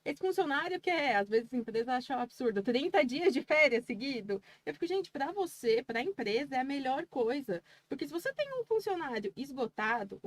esse funcionário quer, às vezes a empresa acha um absurdo, 30 dias de férias seguido. Eu fico, gente, para você, para a empresa é a melhor coisa. Porque se você tem um funcionário esgotado,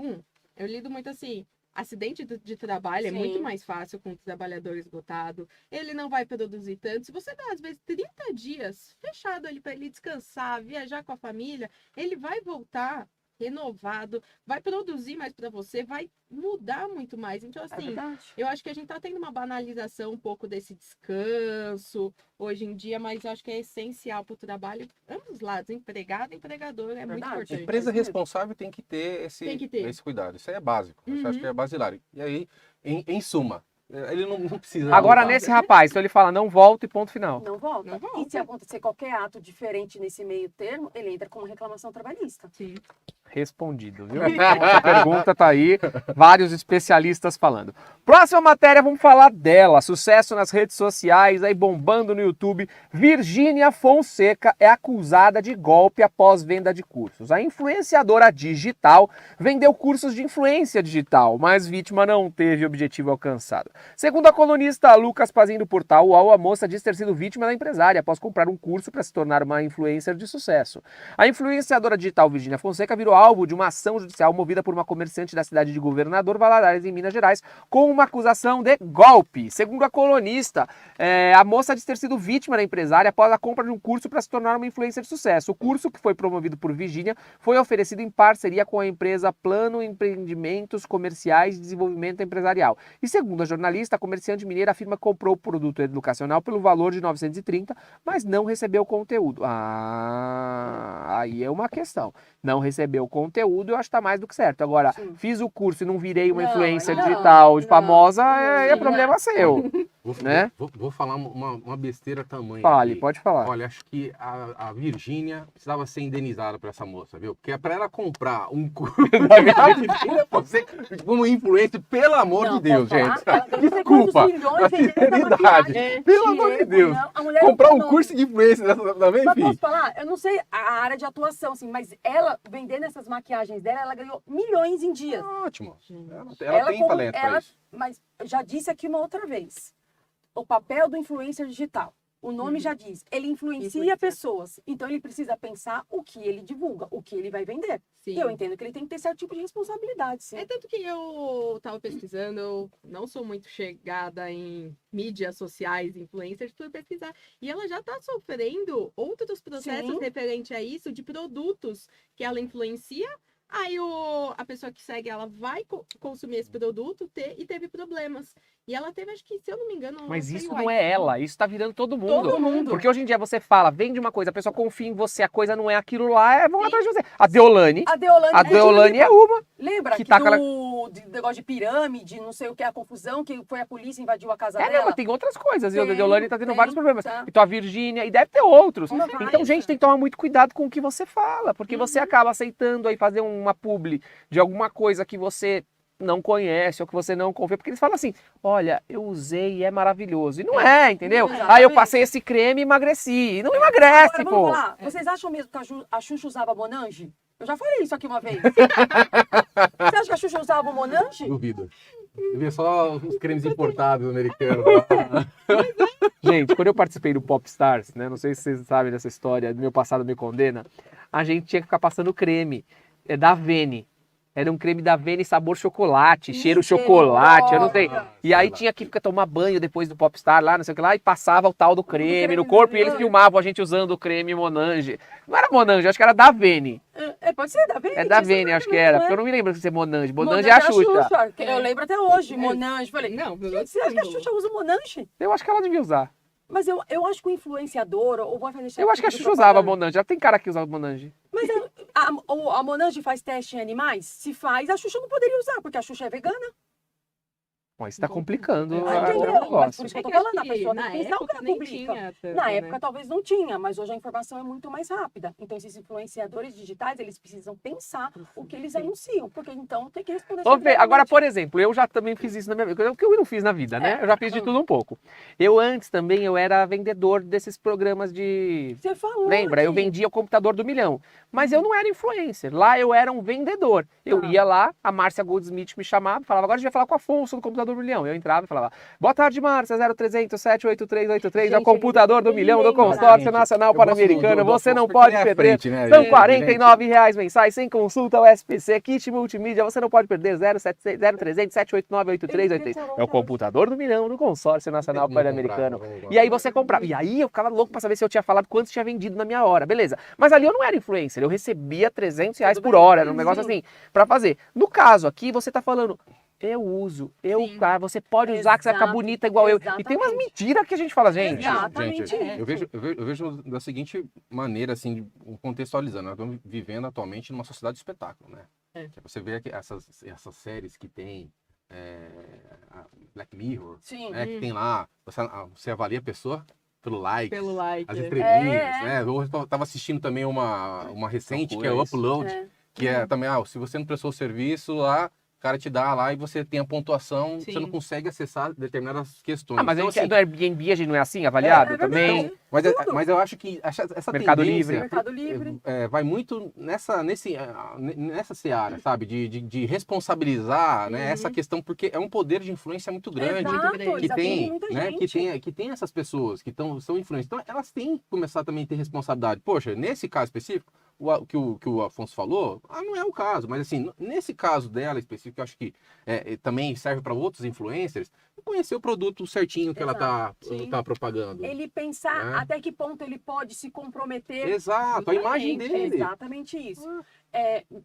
eu lido muito assim, acidente de trabalho é Sim. muito mais fácil com o trabalhador esgotado. Ele não vai produzir tanto. Se você dá, às vezes, 30 dias fechado ali para ele descansar, viajar com a família, ele vai voltar renovado, vai produzir mais para você, vai mudar muito mais. Então, É assim, verdade. eu acho que a gente tá tendo uma banalização um pouco desse descanso hoje em dia, mas eu acho que é essencial para o trabalho, ambos os lados, empregado e empregador, é muito Verdade. importante. empresa É isso mesmo. responsável tem que ter Tem que ter. esse cuidado. Isso aí é básico. Isso eu acho que é basilar. E aí, em suma, ele não precisa. Agora, voltar. nesse rapaz, então ele fala, não volta e ponto final. Não volta. Não volta. E se acontecer qualquer ato diferente nesse meio termo, ele entra com uma reclamação trabalhista. Sim. Respondido, viu? Essa pergunta tá aí, vários especialistas falando. Próxima matéria, vamos falar dela. Sucesso nas redes sociais, aí bombando no YouTube. Virgínia Fonseca é acusada de golpe após venda de cursos. A influenciadora digital vendeu cursos de influência digital, mas vítima não teve objetivo alcançado. Segundo a colunista Lucas Pazinho do portal UOL, a moça diz ter sido vítima da empresária após comprar um curso para se tornar uma influencer de sucesso. A influenciadora digital Virgínia Fonseca virou alvo de uma ação judicial movida por uma comerciante da cidade de Governador Valadares, em Minas Gerais, com uma acusação de golpe. Segundo a colunista, a moça diz ter sido vítima da empresária após a compra de um curso para se tornar uma influencer de sucesso. O curso, que foi promovido por Virgínia, foi oferecido em parceria com a empresa Plano Empreendimentos Comerciais e Desenvolvimento Empresarial. E segundo a jornalista, a comerciante mineira afirma que comprou o produto educacional pelo valor de R$ 930, mas não recebeu conteúdo. Aí é uma questão. Não recebeu conteúdo, eu acho que tá mais do que certo. Agora, Sim. fiz o curso e não virei uma Não, influencer não, digital não, famosa, não, é problema seu. Né? Vou falar uma besteira tamanha. Fale, aqui. pode falar. Olha, acho que a Virgínia precisava ser indenizada por essa moça, viu? Porque é pra ela comprar um curso da Virgínia Fonseca como influencer, pelo amor Não, de Deus, posso falar? gente. Ela deu não sei Desculpa, quantos milhões a vendendo essa sinceridade. maquiagem. Pelo amor de Deus. Não, a mulher Comprar um econômica. curso de influencer dessa também, Mas filho. posso falar? Eu não sei a área de atuação, assim, mas ela, vendendo essas maquiagens dela, ela ganhou milhões em dias. Ótimo. Ela tem como- talento pra isso. Mas eu já disse aqui uma outra vez. O papel do influencer digital. O nome já diz. Ele influencia Influencia. pessoas. Então ele precisa pensar o que ele divulga, o que ele vai vender. Sim. E eu entendo que ele tem que ter certo tipo de responsabilidade, sim. É tanto que eu tava pesquisando, eu não sou muito chegada em mídias sociais, influencers, fui pesquisar. E ela já tá sofrendo outros processos Sim. referente a isso, de produtos que ela influencia. Aí a pessoa que segue ela vai consumir esse produto e teve problemas. E ela teve, acho que, se eu não me engano... Mas foi isso o não é iPhone. ela, isso tá virando todo mundo. Todo mundo. Porque hoje em dia você fala, vende uma coisa, a pessoa confia em você, a coisa não é aquilo lá, vão atrás de você. A Deolane A Deolane é uma. lembra que que tá do negócio de pirâmide, não sei o que, a confusão, que foi a polícia invadiu a casa Não, dela? mas tem outras coisas. E a Tem, Deolane tá tendo tem, vários problemas. tá. Então a Virgínia, e deve ter outros. Uma Então, raiva. gente, tem que tomar muito cuidado com o que você fala, porque você acaba aceitando aí fazer uma publi de alguma coisa que você não conhece ou que você não confia, porque eles falam assim, olha, eu usei e é maravilhoso. E não é, entendeu? Exatamente. Aí eu passei esse creme e emagreci. E não emagrece, Agora, pô. vamos falar, vocês acham mesmo que a Xuxa usava Monange? Eu já falei isso aqui uma vez. Você acha que a Xuxa usava Monange? Duvido. Eu vi só os cremes importados americanos. lá. Gente, quando eu participei do Popstars, né? Não sei se vocês sabem dessa história, do meu passado me condena, a gente tinha que ficar passando creme. É da Avene. Era um creme da Avene sabor chocolate, cheiro chocolate, eu não sei. E aí tinha que ficar tomar banho depois do Popstar lá, não sei o que lá, e passava o tal do creme no corpo e eles filmavam a gente usando o creme Monange. Não era Monange, acho que era da Avene. Pode ser da Vene. É da Avene, acho que era, porque eu não me lembro de ser Monange. Monange é era a Xuxa. Eu lembro até hoje, Monange. Falei, Não, gente, você acha que a Xuxa usa Monange? Eu acho que ela devia usar. Mas eu acho que o influenciador, ou vai fazer Eu acho que a tipo de Xuxa usava propaganda. Monange, já tem cara que usa Monange. Mas a Monange faz teste em animais? Se faz, a Xuxa não poderia usar, porque a Xuxa é vegana. Bom, isso tá complicando Entendeu? o Mas negócio. por isso que eu tô É que falando, a acho pessoa que tem que pensar o que ela nem publica. tinha tanto, Na né? época talvez não tinha, mas hoje a informação é muito mais rápida. Então esses influenciadores digitais, eles precisam pensar o que eles anunciam, porque então tem que responder Ô, Fê, agora, diretamente. por exemplo, eu já também fiz isso na minha vida, o que eu não fiz na vida, né? Eu já fiz de tudo um pouco. Eu antes também, eu era vendedor desses programas de... Você falou Lembra? Eu aqui. vendia o computador do milhão. Mas eu não era influencer. Lá eu era um vendedor. Eu Tá. ia lá, a Márcia Goldsmith me chamava, falava, agora a gente vai falar com o Afonso do computador do milhão. Eu entrava e falava, boa tarde, Márcia, 0300 78383, é o Gente, computador do ele milhão do lembra. consórcio Gente, nacional eu gosto pan-americano. do Você não Afonso pode porque ele é à perder. frente, né, São gente? R$ 49 mensais, sem consulta ao SPC, kit multimídia. Você não pode perder. 0300 7898383. É o computador do milhão do consórcio nacional pan-americano. E aí você comprava. E aí eu ficava louco pra saber se eu tinha falado quanto tinha vendido na minha hora. Beleza. Mas ali eu não era influencer. Eu recebia R$ 300 Tudo por bem. hora. Era um negócio Sim. assim pra fazer. No caso aqui, você tá falando. Eu uso, Sim. você pode usar que você vai ficar Exato, bonita igual eu. E tem umas exatamente. mentiras que a gente fala, gente. Exatamente Gente, isso. eu vejo da seguinte maneira, assim, contextualizando. Nós estamos vivendo atualmente numa sociedade de espetáculo, né? É. Você vê que essas séries que tem, a Black Mirror, Sim. né, que tem lá, você avalia a pessoa pelo like, Pelo like. as estrelinhas, É. né? Eu estava assistindo também uma recente, que é o Loucura isso. Upload, É. que é também, se você não prestou o serviço lá, o cara te dá lá e você tem a pontuação, Sim. você não consegue acessar determinadas questões. Ah, mas Então, a gente, assim, no Airbnb a gente não é assim, avaliado É também? verdade. mas eu acho que essa Mercado tendência Livre. Mercado Livre. vai muito nessa seara, sabe? De responsabilizar, né, essa questão, porque é um poder de influência muito grande. Exato, grande. Que eles atendem tem, muita né, gente. que tem essas pessoas que são influentes. Então, elas têm que começar também a ter responsabilidade. Poxa, nesse caso específico, que o Afonso falou, não é o caso, mas assim, nesse caso dela específico, eu acho que também serve para outros influencers, conhecer o produto certinho que ela tá propagando. Ele pensar Né? até que ponto ele pode se comprometer. Exato, a imagem Justamente, dele. Exatamente isso.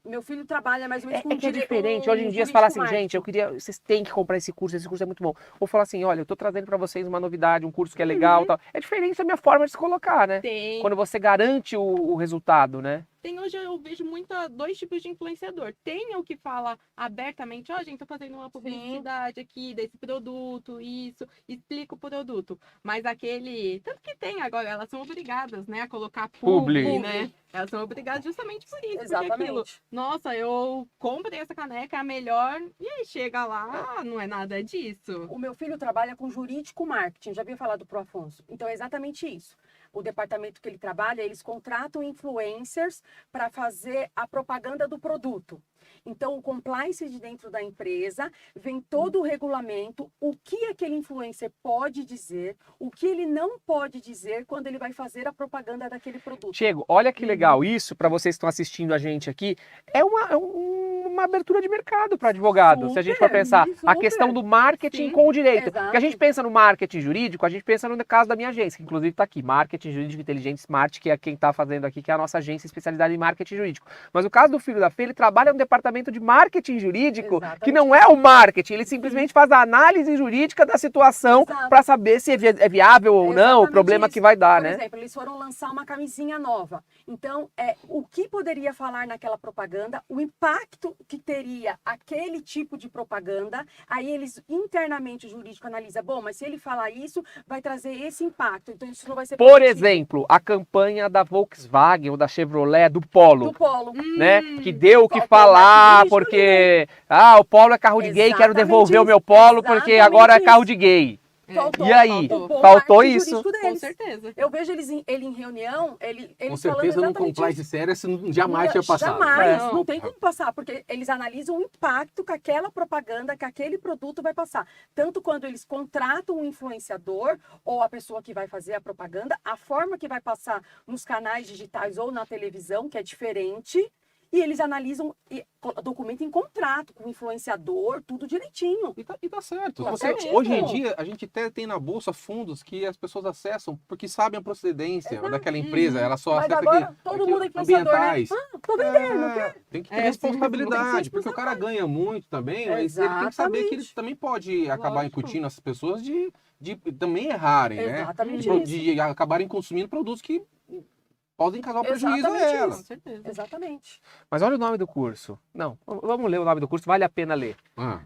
Meu filho trabalha mais ou menos com É que é diferente. Hoje em dia você fala assim, gente, vocês têm que comprar esse curso é muito bom. Ou falar assim, olha, eu tô trazendo pra vocês uma novidade, um curso que é legal e tal. É diferente da minha forma de se colocar, né? Tem. Quando você garante o resultado, né? Hoje eu vejo dois tipos de influenciador. Tem o que fala abertamente, gente, tô fazendo uma publicidade aqui desse produto, isso, explica o produto. Mas aquele, tanto que tem agora, elas são obrigadas, né, a colocar publi, né? Elas são obrigadas justamente por isso. Porque aquilo, nossa, eu comprei essa caneca, é a melhor, e aí chega lá, não é nada disso. O meu filho trabalha com jurídico marketing, já havia falado pro Afonso. Então é exatamente isso. O departamento que ele trabalha, eles contratam influencers para fazer a propaganda do produto. Então, o compliance de dentro da empresa, vem todo o regulamento, o que aquele influencer pode dizer, o que ele não pode dizer quando ele vai fazer a propaganda daquele produto. Diego, olha que legal isso, para vocês que estão assistindo a gente aqui, é uma abertura de mercado para advogado, se a gente for pensar. A questão do marketing com o direito. Exato. Porque a gente pensa no marketing jurídico, a gente pensa no caso da minha agência, que inclusive está aqui, Marketing Jurídico Inteligente Smart, que é quem está fazendo aqui, que é a nossa agência especializada em marketing jurídico. Mas o caso do filho da Fê, ele trabalha no departamento de marketing jurídico, que não é o marketing, ele simplesmente faz a análise jurídica da situação para saber se é viável ou não, o problema que vai dar, né? Por exemplo, eles foram lançar uma camisinha nova. Então, o que poderia falar naquela propaganda, o impacto que teria aquele tipo de propaganda, aí eles internamente o jurídico analisa, bom, mas se ele falar isso, vai trazer esse impacto, então isso não vai ser Por positivo. exemplo, a campanha da Volkswagen ou da Chevrolet, do Polo. Do Polo. Né? Que deu o que Faltou falar, mais porque o Polo é carro de gay, quero Exatamente devolver o meu isso, Polo porque exatamente agora é carro isso. de gay. Faltou, E aí? o bom Faltou marketing isso? jurídico Com deles. certeza. Eu vejo ele em reunião, ele Com falando certeza não exatamente compliance isso. séria, você jamais tinha passado. Jamais, Não. não tem como passar, porque eles analisam o impacto que aquela propaganda, que aquele produto vai passar. Tanto quando eles contratam um influenciador ou a pessoa que vai fazer a propaganda, a forma que vai passar nos canais digitais ou na televisão, que é diferente, e eles analisam, documentam em contrato com o influenciador, tudo direitinho. E tá certo. Tá Você- certíssimo. hoje em dia, a gente até tem na bolsa fundos que as pessoas acessam porque sabem a procedência Exato. daquela empresa. Ela só Mas acessa agora aqui, todo mundo é influenciador, ambientais. né? Tô vendendo, quê? Tem que ter É, responsabilidade, sim, porque o cara ganha muito também, mas ele tem que saber que ele Exatamente. também pode acabar Lógico. incutindo as pessoas de também errarem, né? Exatamente isso. De acabarem consumindo produtos que podem causar um prejuízo a Exatamente ela. Com certeza. Exatamente. Mas olha o nome do curso. Não, vamos ler o nome do curso, vale a pena ler. Ah,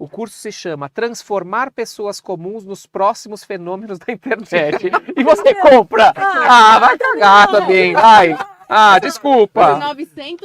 O curso se chama Transformar Pessoas Comuns nos Próximos Fenômenos da Internet. E você compra! Vai cagar também, vai! Desculpa! Por R$900,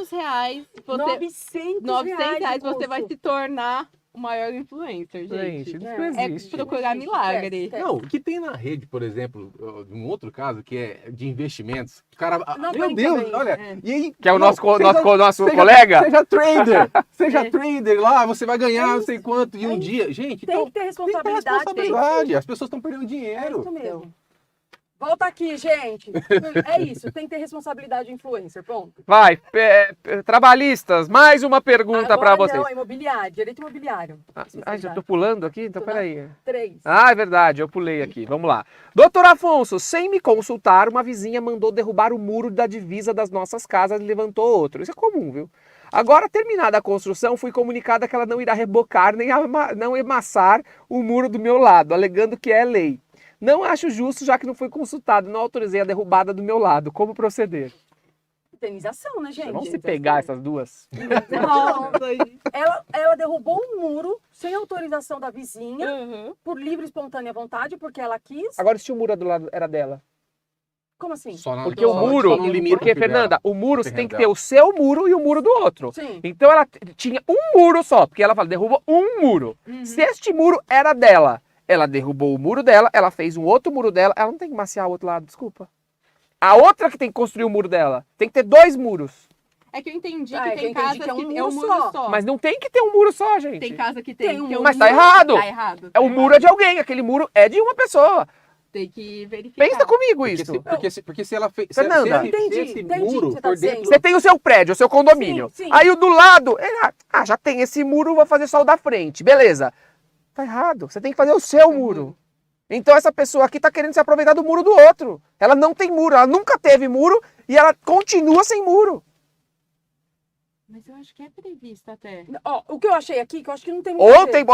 você... 900 reais você vai se tornar o maior influencer, gente. Gente, isso É, não É existe. procurar milagre. Não, o que tem na rede, por exemplo, um outro caso que é de investimentos. O cara, Não, meu tem Deus, também. olha. E aí, Que é o não, nosso seja colega? Seja trader, seja trader lá, você vai ganhar não sei quanto em um isso. dia. Gente, Tem então, que ter tem que ter responsabilidade. responsabilidade. As pessoas estão perdendo É dinheiro. isso mesmo. Volta aqui, gente. É isso, tem que ter responsabilidade de influencer, ponto. Vai, trabalhistas, mais uma pergunta para Agora vocês. não, imobiliário, direito imobiliário. Já tô pulando aqui? Então Tô na- peraí. 3. É verdade, eu pulei aqui. Vamos lá. Doutor Afonso, sem me consultar, uma vizinha mandou derrubar o muro da divisa das nossas casas e levantou outro. Isso é comum, viu? Agora, terminada a construção, fui comunicada que ela não irá rebocar nem não amassar o muro do meu lado, alegando que é lei. Não acho justo, já que não fui consultado, não autorizei a derrubada do meu lado. Como proceder? Indenização, né, gente? Vamos se pegar essas duas? Ela derrubou um muro sem autorização da vizinha, Uhum. por livre e espontânea vontade, porque ela quis. Agora, se o muro do lado era dela? Como assim? Só na- Porque só o no- muro, só no limite porque, dela. Fernanda, o muro você terreno tem que ter dela. o seu muro e o muro do outro. Sim. Então ela tinha um muro só, porque ela fala, derruba um muro. Uhum. Se este muro era dela, ela derrubou o muro dela, ela fez um outro muro dela, ela não tem que maciar o outro lado, desculpa. A outra que tem que construir o muro dela, tem que ter 2 muros. É que eu entendi Ah, que é que eu tem entendi casas que é um que é um muro muro só. só. Mas não tem que ter um muro só, gente. Tem casa que Tem tem. um que é Mas tá errado. Tá errado. É o muro é de alguém, aquele muro é de uma pessoa. Tem que verificar. Pensa comigo Porque isso. porque se ela fez. Fernanda. Se Entendi, esse entendi muro o que você tá for dentro. dizendo. Você tem o seu prédio, o seu condomínio. Sim, sim. Aí o do lado, já tem esse muro, vou fazer só o da frente. Beleza. Tá errado. Você tem que fazer o seu muro. Então essa pessoa aqui tá querendo se aproveitar do muro do outro. Ela não tem muro, ela nunca teve muro e ela continua sem muro. Mas eu acho que é previsto até. Ó, o que eu achei aqui, que eu acho que não tem muito a Ou ver. tem.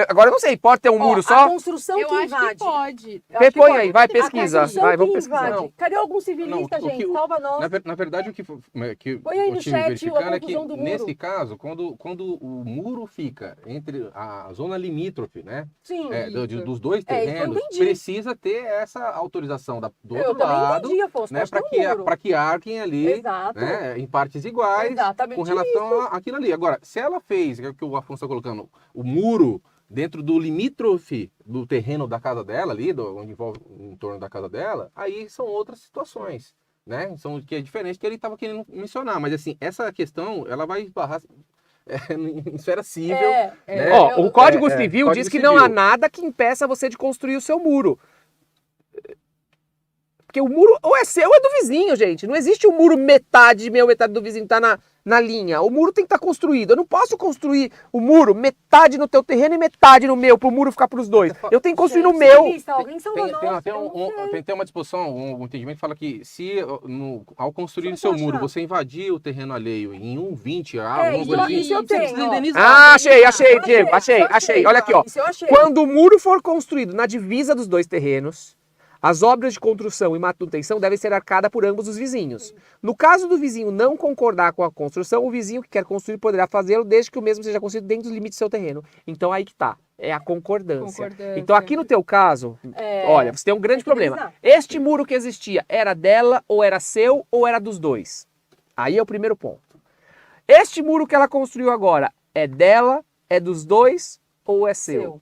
Agora eu não sei, pode ter um Ó, muro A só? construção Eu que acho invade. que pode. Eu acho que Põe pode. aí, vai, A pesquisa. construção Vai, vamos que pesquisar. invade. Não. Cadê algum civilista, Não, o que- gente? Salva nós. Na verdade, o que Põe aí eu no tive chat verificando a é que, conclusão do muro. nesse caso, quando o muro fica entre a zona limítrofe, né? Sim. Dos dois É, isso eu terrenos, entendi. precisa ter essa autorização do Eu outro também lado, entendi, Afonso. né? Pode Para ter um muro. que arquem ali, Exato. né? Em partes iguais, Exatamente com relação àquilo ali. Agora, se ela fez, que é o que o Afonso está colocando, o muro dentro do limítrofe do terreno da casa dela ali, onde envolve em torno da casa dela, aí são outras situações, né? Que é diferente que ele estava querendo mencionar. Mas assim, essa questão, ela vai esbarrar em esfera civil. né? Ó, o Código Civil Código diz que não há Civil. nada que impeça você de construir o seu muro. Porque o muro ou é seu ou é do vizinho, gente. Não existe um muro metade meu, metade do vizinho tá na linha. O muro tem que estar construído. Eu não posso construir o muro metade no teu terreno e metade no meu, pro muro ficar pros dois. Eu tenho que construir no meu. Civilista, alguém salva nós. Tem, eu não sei. tem uma disposição, um entendimento que fala que se ao construir Deixa seu eu muro, achar. você invadir o terreno alheio em 1,20, Isso eu você tenho, precisa ó. indenizar. Ah, achei, Eu Diego, achei. Olha aqui, ó. Isso eu achei. Quando o muro for construído na divisa dos dois terrenos, as obras de construção e manutenção devem ser arcadas por ambos os vizinhos. No caso do vizinho não concordar com a construção, o vizinho que quer construir poderá fazê-lo desde que o mesmo seja construído dentro dos limites do seu terreno. Então aí que tá, é a concordância. Então aqui no teu caso, olha, você tem um grande tem que problema. avisar. Este muro que existia era dela, ou era seu, ou era dos dois? Aí é o primeiro ponto. Este muro que ela construiu agora é dela, é dos dois ou é seu?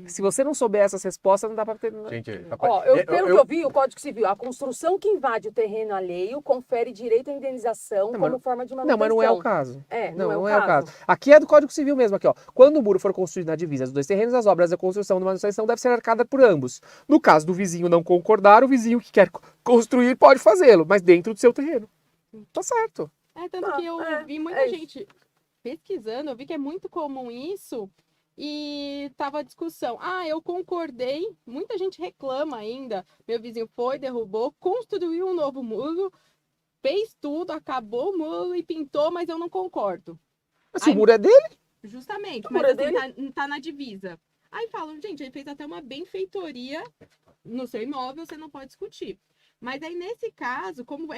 Se você não souber essas respostas, não dá pra ter. Gente, Ó, pelo que eu vi, o Código Civil, a construção que invade o terreno alheio confere direito à indenização Não, como mas- forma de manutenção. Não, mas não é o caso. Não é o caso. Aqui é do Código Civil mesmo, aqui, ó. Quando o muro for construído na divisa dos dois terrenos, as obras da construção e da manutenção devem ser arcadas por ambos. No caso do vizinho não concordar, o vizinho que quer construir pode fazê-lo, mas dentro do seu terreno. Tá certo. É, tanto que eu vi muita é isso. gente pesquisando, eu vi que é muito comum isso. E tava a discussão. Ah, eu concordei. Muita gente reclama ainda. Meu vizinho foi, derrubou, construiu um novo muro, fez tudo, acabou o muro e pintou, mas eu não concordo. Mas se Aí- o muro é dele, Justamente, O mas muro é assim, tá na divisa. Aí falam, gente, ele fez até uma benfeitoria no seu imóvel, você não pode discutir. Mas aí, nesse caso, como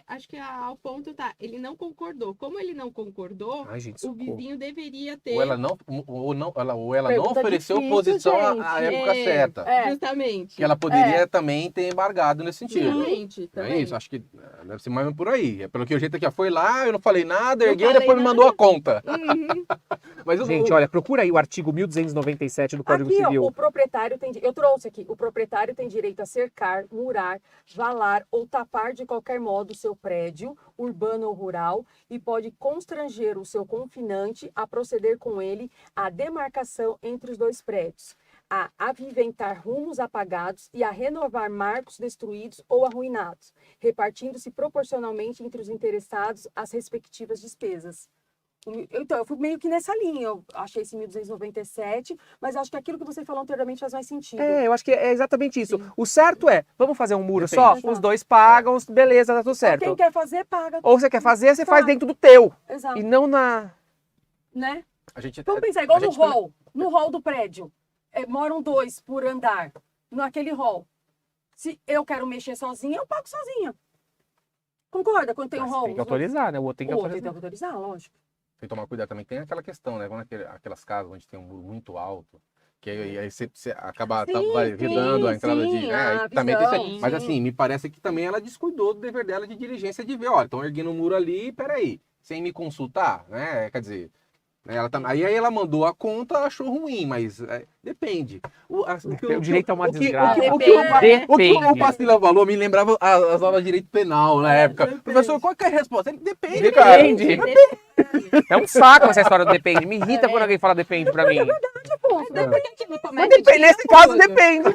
acho que o ponto tá, ele não concordou. Como ele não concordou, Ai, gente, o socorro. vizinho deveria ter. Ou ela não Pergunta ofereceu difícil, oposição gente. à época certa. Justamente. Que ela poderia também ter embargado nesse sentido. Justamente, É também. isso, acho que deve ser mais por aí. É pelo que o jeito que foi lá, eu não falei nada, Não erguei e falei depois me nada. mandou a conta. Uhum. Mas Gente, olha, procura aí o artigo 1297 do Código Aqui, ó, Civil. o proprietário tem... Eu trouxe aqui. O proprietário tem direito a cercar, murar, valar ou tapar de qualquer modo o seu prédio, urbano ou rural, e pode constranger o seu confinante a proceder com ele à demarcação entre os dois prédios, a aviventar rumos apagados e a renovar marcos destruídos ou arruinados, repartindo-se proporcionalmente entre os interessados as respectivas despesas. Então, eu fui meio que nessa linha. Eu achei esse 1297, mas acho que aquilo que você falou anteriormente faz mais sentido. É, eu acho que é exatamente isso. O certo é, vamos fazer um muro Depende. só? Os dois pagam, beleza, tá tudo Só certo. quem quer fazer, paga. Ou você quer fazer, você faz Paga. dentro do teu. Exato. E não na... Né? a gente, Vamos pensar, igual a no gente também- hall. No hall do prédio. Moram 2 por andar. Naquele hall. Se eu quero mexer sozinha, eu pago sozinha. Concorda? Quando tem um Mas hall. tem que autorizar, né? O outro tem que O outro tem que autorizar. autorizar, lógico. Tem que tomar cuidado também. Tem aquela questão, né? Quando aquelas casas onde tem um muro muito alto, que aí você acaba Sim, vedando a entrada sim, de. a Aí também tem visão, isso aí. Mas sim. assim, me parece que também ela descuidou do dever dela de diligência de ver, olha, estão erguendo um muro ali, peraí, sem me consultar, né? Quer dizer. Né, aí ela mandou a conta, achou ruim, mas depende. O direito é uma o que desgraça. o Pastila falou me lembrava as aulas de direito penal na época. depende. Professor, qual que é a resposta? Ele depende, Depende. cara. É um saco essa história do depende. Me irrita quando alguém fala depende pra mim. Afonso, Mas depende, nesse caso depende.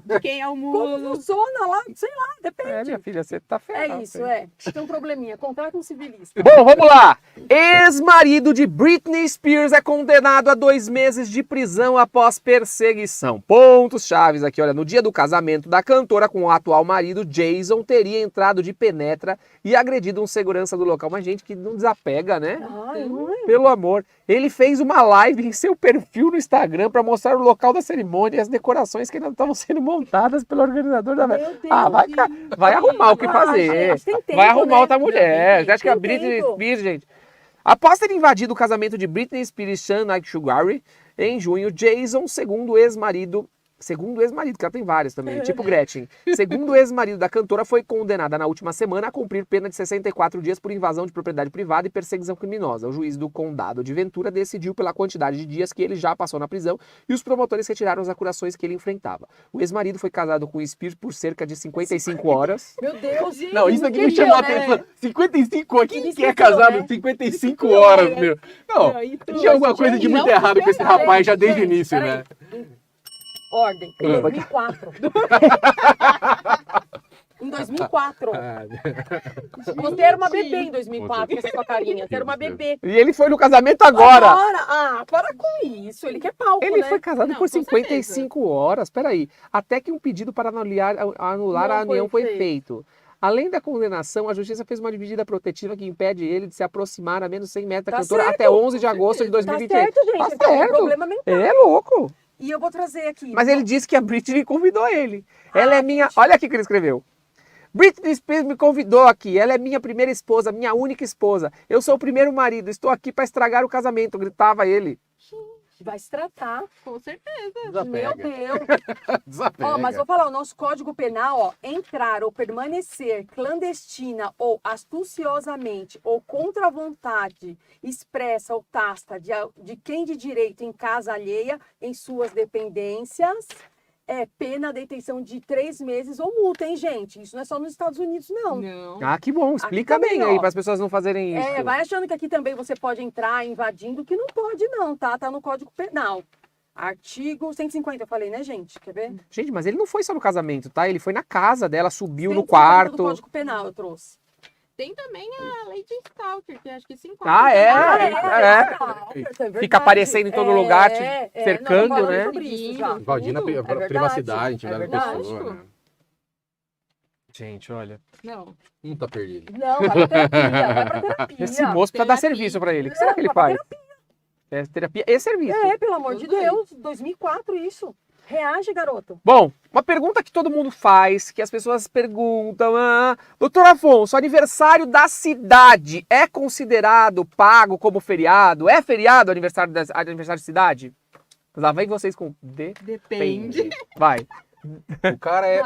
De quem é o como muro. funciona lá, sei lá, depende. É, minha filha, você tá ferrada. É isso, é. Tem um probleminha. Contrata um civilista. Bom, vamos lá. Ex-marido de Britney Spears é condenado a 2 meses de prisão após perseguição. Pontos chaves aqui, olha. No dia do casamento da cantora com o atual marido, Jason teria entrado de penetra e agredido um segurança do local. Mas gente que não desapega, né? Ai, mãe. Pelo amor. Ele fez uma live em seu perfil no Instagram para mostrar o local da cerimônia e as decorações que ainda estavam sendo montadas pelo organizador da festa. Meu Deus. Ah, vai arrumar o que Ah, fazer. gente, tem tempo, Vai arrumar né? outra mulher. Você acha que a Tem Britney tempo. Spears, gente... Após ter invadido o casamento de Britney Spears e Sean Sugary em junho, Jason, segundo o ex-marido, que ela tem vários também, tipo Gretchen. Segundo o ex-marido da cantora, foi condenada na última semana a cumprir pena de 64 dias por invasão de propriedade privada e perseguição criminosa. O juiz do condado de Ventura decidiu pela quantidade de dias que ele já passou na prisão e os promotores retiraram as acusações que ele enfrentava. O ex-marido foi casado com Spears por cerca de 55 horas. Meu Deus. Não, isso aqui me queria, chamou a né? atenção. 55, quem Ele que é esqueceu, casado né? 55 horas, meu? Não, Não, isso- tinha alguma coisa de muito Não, errado com esse não, rapaz já desde o Gente, início, peraí. né? Ordem. Em 2004. Em 2004. Você era uma bebê em 2004, com essa sua carinha. Você era uma bebê. E ele foi no casamento agora. Ah, para com isso. Ele quer palco, Ele né? foi casado Não, por com 55 horas, peraí. Até que um pedido para anular Não a união foi foi feito. Além da condenação, a justiça fez uma medida protetiva que impede ele de se aproximar a menos 100 metros da Tá cantora certo. até 11 de agosto de Tá 2023. certo, gente. Tá Ele tá com certo. problema mental. É louco. E eu vou trazer aqui. Mas ele disse que a Britney convidou ele. Ela é minha... Olha aqui o que ele escreveu. Britney Spears me convidou aqui. Ela é minha primeira esposa, minha única esposa. Eu sou o primeiro marido. Estou aqui para estragar o casamento, gritava ele. Vai se tratar. Com certeza. Meu Desapega. Deus. Desapega. Ó, mas vou falar, o nosso Código Penal, ó, entrar ou permanecer clandestina ou astuciosamente ou contra a vontade expressa ou tácita de quem de direito em casa alheia em suas dependências é pena detenção de 3 meses ou multa, hein, gente? Isso não é só nos Estados Unidos, não. Não. Ah, que bom. Explica também, bem aí ó. para as pessoas não fazerem isso. É, vai achando que aqui também você pode entrar invadindo, que não pode não, tá? Tá no Código Penal. Artigo 150, eu falei, né, gente? Quer ver? Gente, mas ele não foi só no casamento, tá? Ele foi na casa dela, subiu no 150 do quarto. Código Penal eu trouxe. Tem também a lei de Stalker, que acho que 50. Ah, é? É Fica aparecendo em todo lugar, te cercando, não, tô falando né? sobre isso já. Invadindo a verdade, privacidade, intimidade é da verdade. pessoa, né? Gente, olha. Não. Não tá perdido. Não, vai pra terapia, vai pra terapia. Esse moço precisa dar Terapia. serviço pra ele. O que será que ele vai pra faz? É terapia e serviço. É, pelo amor de Tudo Deus, 2004 isso. Reage, garoto. Bom, uma pergunta que todo mundo faz, que as pessoas perguntam, doutor Afonso, aniversário da cidade é considerado pago como feriado? É feriado aniversário de cidade? Lá vem vocês com Depende. Vai.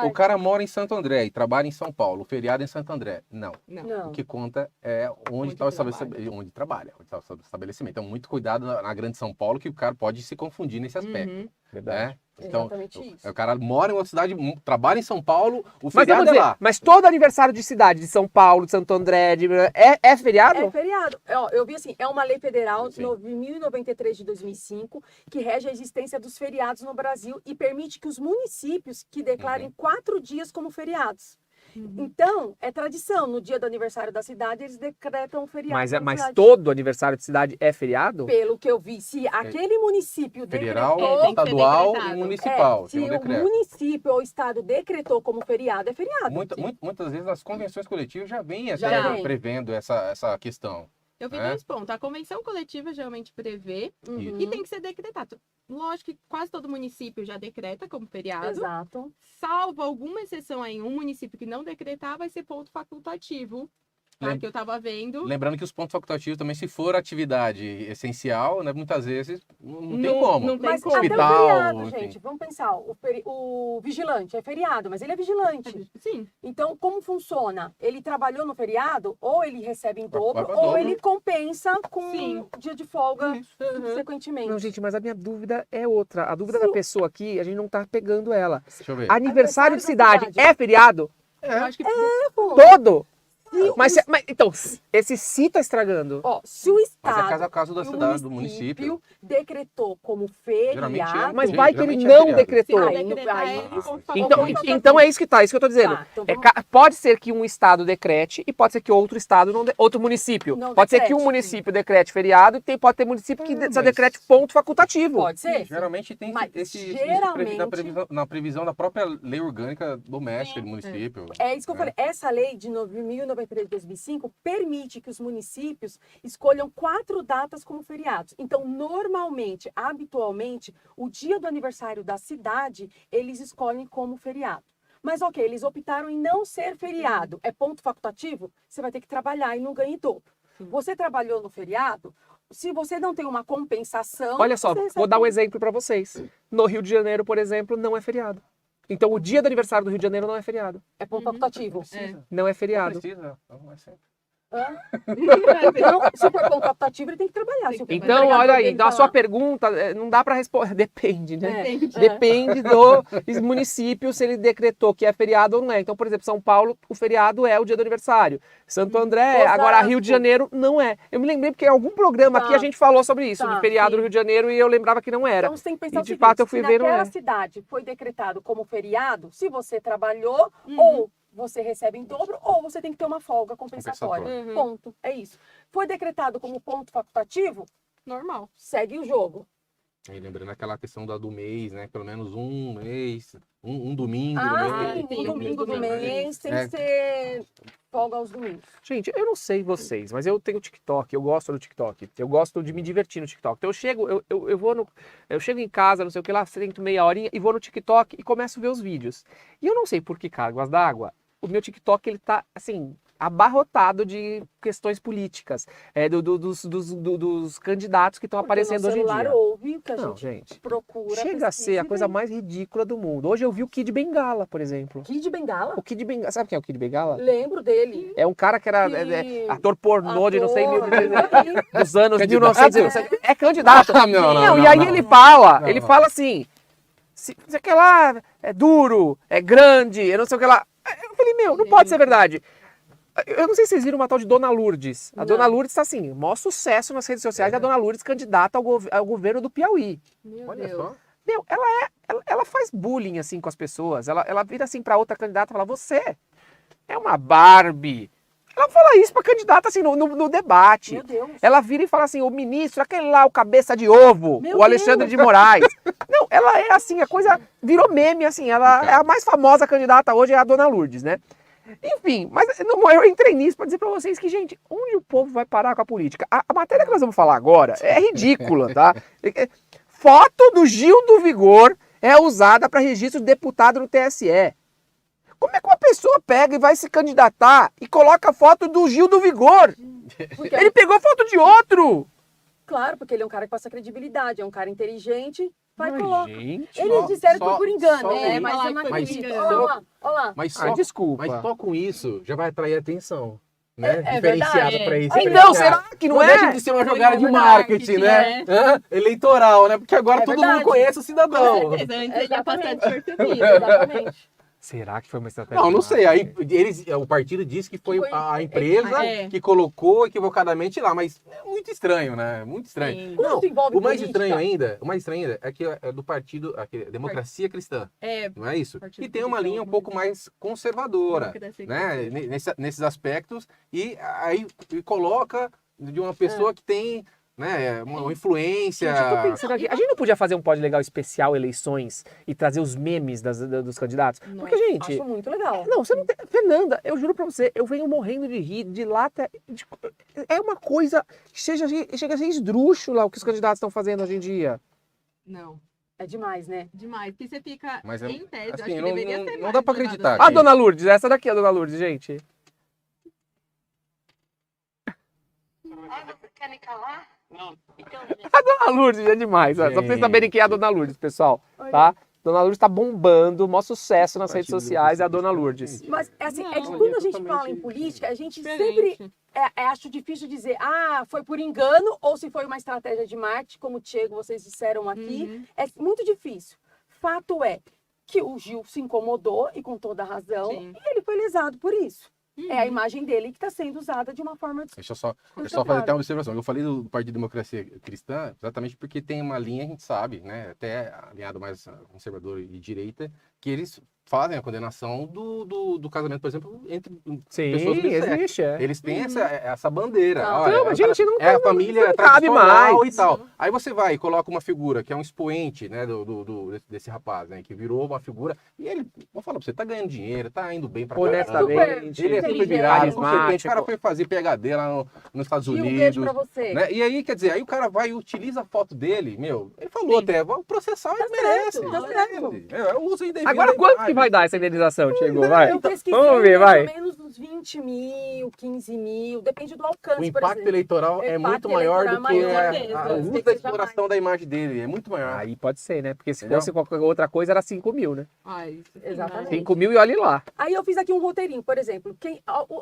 O cara mora em Santo André e trabalha em São Paulo. O feriado é em Santo André. Não. Não. O que conta é onde está o estabelecimento. Onde trabalha, onde está o estabelecimento. Então, muito cuidado na grande São Paulo, que o cara pode se confundir nesse aspecto. Uhum. Né? Então, Exatamente isso. o cara mora em uma cidade, trabalha em São Paulo, o Mas feriado vamos dizer, é lá. mas todo aniversário de cidade, de São Paulo, de Santo André, é feriado? É feriado. Ó, eu vi assim, é uma lei federal Sim. 9.093 de 2005 que rege a existência dos feriados no Brasil e permite que os municípios que declarem 4 dias como feriados. Então, é tradição, no dia do aniversário da cidade, eles decretam um feriado. Mas, como mas cidade. todo aniversário de cidade é feriado? Pelo que eu vi, se aquele município Federal, decretou... tem que ser estadual decretado. e municipal. se tem um o decreto. município ou o estado decretou como feriado, é feriado. Muitas vezes as convenções coletivas já vêm Já até vem. prevendo essa questão. Eu vi É? 2 pontos. A convenção coletiva geralmente prevê Uhum. e tem que ser decretado. Lógico que quase todo município já decreta como feriado. Exato. Salvo alguma exceção aí, um município que não decretar, vai ser ponto facultativo. Tá? Lem- Que eu tava vendo. Lembrando que os pontos facultativos também, se for atividade essencial, né, muitas vezes não tem como. Não tem Mas como. até o Hospital, feriado, enfim. gente, vamos pensar, o vigilante é feriado, mas ele é vigilante. Sim. Então, como funciona? Ele trabalhou no feriado, ou ele recebe em Vai dobro, pra ou dobro. ele compensa com Sim. um dia de folga Uhum. subsequentemente. Não, gente, mas a minha dúvida é outra. A dúvida Se da o- pessoa aqui, a gente não tá pegando ela. Deixa eu ver. Aniversário de Aniversário da cidade cidade. é feriado? Eu acho que Todo? Se Mas, o- então, esse si tá estragando. Ó, se o Mas é Estado caso a caso da e o cidade, do município. decretou como Geralmente é. feriado... Mas Sim, vai que ele geralmente é não feriado. decretou. se Aí não- decretar aí- é ponto facultativo. Então é isso que tá, isso que eu tô dizendo. Tá, então É vamos- pode ser que um estado decrete e pode ser que outro estado não outro município. Não pode ser que decrete, um município decrete feriado e pode ter município que só mas- decrete ponto facultativo. Pode ser? Geralmente tem Mas na previsão da própria lei orgânica doméstica do município. É isso que eu né? falei. Essa lei de 9.093 de 2005 permite que os municípios escolham 4 datas como feriados. Então, normalmente, habitualmente, o dia do aniversário da cidade, eles escolhem como feriado. Mas, ok, eles optaram em não ser feriado. É ponto facultativo? Você vai ter que trabalhar e não ganha em dobro. Você trabalhou no feriado, se você não tem uma compensação... Olha só, você recebe vou dar um exemplo para vocês. No Rio de Janeiro, por exemplo, não é feriado. Então o dia do aniversário do Rio de Janeiro não é feriado. É ponto facultativo. Não é Não feriado. precisa. Não é sempre. Hã? Não, se for ponto facultativo, ele tem que trabalhar. Se o Então, empregador olha aí, dele então a falar, sua pergunta não dá para responder. Depende, né? Depende. Depende do município se ele decretou que é feriado ou não é. Então, por exemplo, São Paulo, o feriado é o dia do aniversário. Santo André, Osasco. agora Rio de Janeiro não é. Eu me lembrei porque em algum programa aqui Tá. a gente falou sobre isso, Tá, de feriado sim. no Rio de Janeiro, e eu lembrava que não era. Então você tem que pensar E, o de seguinte, fato, eu fui se ver, não naquela é. cidade foi decretado como feriado, se você trabalhou, Uhum. ou você recebe em dobro, ou você tem que ter uma folga compensatória. Compensatória. Uhum. Ponto. É isso. Foi decretado como ponto facultativo, Normal. segue o jogo. E lembrando aquela questão do mês, né? Pelo menos um mês, um domingo do Ah, mês. sim, um domingo do mês tem É. que ser folga aos domingos. Gente, eu não sei vocês, mas eu tenho TikTok, eu gosto do TikTok. Eu gosto de me divertir no TikTok. Então eu chego em casa, não sei o que lá, sento meia horinha e vou no TikTok e começo a ver os vídeos. E eu não sei por que cargas d'água, o meu TikTok ele tá assim abarrotado de questões políticas, dos candidatos que estão Porque aparecendo nosso hoje em celular dia. ouve o que a Não, gente gente. procura. Chega a ser pesquisa a e coisa vê. mais ridícula do mundo. Hoje eu vi o Kid Bengala, por exemplo. Kid Bengala? O Kid Bengala, sabe quem é o Kid Bengala? Lembro dele. É um cara que era Que- ator pornô de não sei mil, Ator, dos anos Candidato. 1900. É candidato. Não, E aí não. ele fala, Não. ele fala assim, não sei o que lá, é duro, é grande, eu não sei o que lá. Eu falei, meu, não pode ser verdade. Eu não sei se vocês viram uma tal de Dona Lourdes. A Não. Dona Lourdes está assim, maior sucesso nas redes sociais, a Dona Lourdes candidata ao governo do Piauí. Meu Olha Deus. só. Meu, ela faz bullying assim com as pessoas. Ela vira assim pra outra candidata e fala: você é uma Barbie. Ela fala isso pra candidata assim no debate. Meu Deus. Ela vira e fala assim: o ministro, aquele lá, o cabeça de ovo, Meu o Alexandre Deus. de Moraes. Não, ela é assim, a coisa virou meme, assim. Ela é a mais famosa candidata hoje, é a Dona Lourdes, né? Enfim, mas eu entrei nisso pra dizer pra vocês que, gente, onde o povo vai parar com a política? A matéria que nós vamos falar agora é ridícula, tá? Foto do Gil do Vigor é usada para registro de deputado no TSE. Como é que uma pessoa pega e vai se candidatar e coloca a foto do Gil do Vigor? Porque Ele pegou a foto de outro! Claro, porque ele é um cara que passa credibilidade, é um cara inteligente, vai Mas, colocar. gente... Eles disseram que foi por engano, só né? isso. Mas eu não Mas acredito. só- Olha lá, olha lá. Mas Ah, só, desculpa. mas só com isso já vai atrair atenção. Né? É Diferenciado verdade. para isso. Então, será que não Não deixa é? de ser uma Foi jogada de no marketing, marketing, né? Hã? Eleitoral, né? Porque agora É todo verdade. mundo conhece o cidadão. Com certeza, antes ele ia passar Exatamente. despercebido. Exatamente. Será que foi uma estratégia? Não, não de sei. Aí marketing? o partido disse que foi Foi- a empresa É. que colocou equivocadamente lá, mas é muito estranho, né? Muito estranho. Sim. Quando isso envolve O mais política, estranho ainda é que é do partido Democracia Cristã, É, não é isso? Partido E tem uma Cristão, linha um pouco mais conservadora, democracia né? cristã. Nesses aspectos, e aí coloca de uma pessoa que tem, né, uma influência. Gente, eu tô pensando aqui, a gente não podia fazer um pod legal especial eleições e trazer os memes dos candidatos? Porque, gente, acho muito legal. não, você não tem... Fernanda, eu juro pra você, eu venho morrendo de rir, de lata. É uma coisa que chega a ser esdrúxula o que os candidatos estão fazendo hoje em dia. Não, É demais, né? demais. Porque você fica, Mas é- em tese, assim, acho que não- deveria não- ser não mais dá pra jogada acreditar, assim. A gente. dona Lourdes, essa daqui é a dona Lourdes, gente. Você quer me calar? Não. Então, A dona Lourdes é demais, ó. Só pra vocês Gente. saberem quem é a dona Lourdes, pessoal, tá? Dona Lourdes tá bombando, maior sucesso nas redes Partido sociais, é a dona Democracia Lourdes. Cristã. Mas assim, é que Não, quando é a gente totalmente fala em política, a gente Diferente. sempre acho difícil dizer, foi por engano ou se foi uma estratégia de marketing, como o Diego, vocês disseram aqui. Uhum. É muito difícil. Fato é que o Gil se incomodou e com toda razão, Sim. e ele foi lesado por isso. Uhum. É a imagem dele que está sendo usada de uma forma. Deixa eu só Claro. fazer até uma observação. Eu falei do Partido Democracia Cristã exatamente porque tem uma linha, a gente sabe, né? Até alinhado mais conservador e direita, que eles fazem a condenação do casamento, por exemplo, entre Sim, pessoas do mesmo sexo. existe, é. Eles têm essa bandeira. Não, Olha, não, mas, gente, não é a não família cabe tradicional mais. e tal. Aí você vai e coloca uma figura que é um expoente, né, desse rapaz, né, que virou uma figura. E ele, vou falar pra você, tá ganhando dinheiro, tá indo bem pra caramba. Honestamente, Ele é super inteligente, virado, carismático. competente. O cara foi fazer PhD lá nos Estados Gil, um Unidos. beijo pra você. Né? E aí, quer dizer, aí o cara vai e utiliza a foto dele, meu, ele falou até, vamos processar, ele merece. certo, tá certo. É o uso indevido Agora, da quanto que imagem. vai dar essa indenização, Diego? Vai. Eu pesquisei Vamos ver, vai. mais ou menos uns 20 mil, 15 mil, depende do alcance, O por impacto exemplo. eleitoral O é impacto muito maior do eleitoral que é maior, o certeza. uso Tem da que seja exploração da imagem dele, é muito maior. Aí pode ser, né? Porque se Entendeu? fosse qualquer outra coisa, era 5 mil, né? Ai, Exatamente. 5 mil e olhe lá. Aí eu fiz aqui um roteirinho, por exemplo,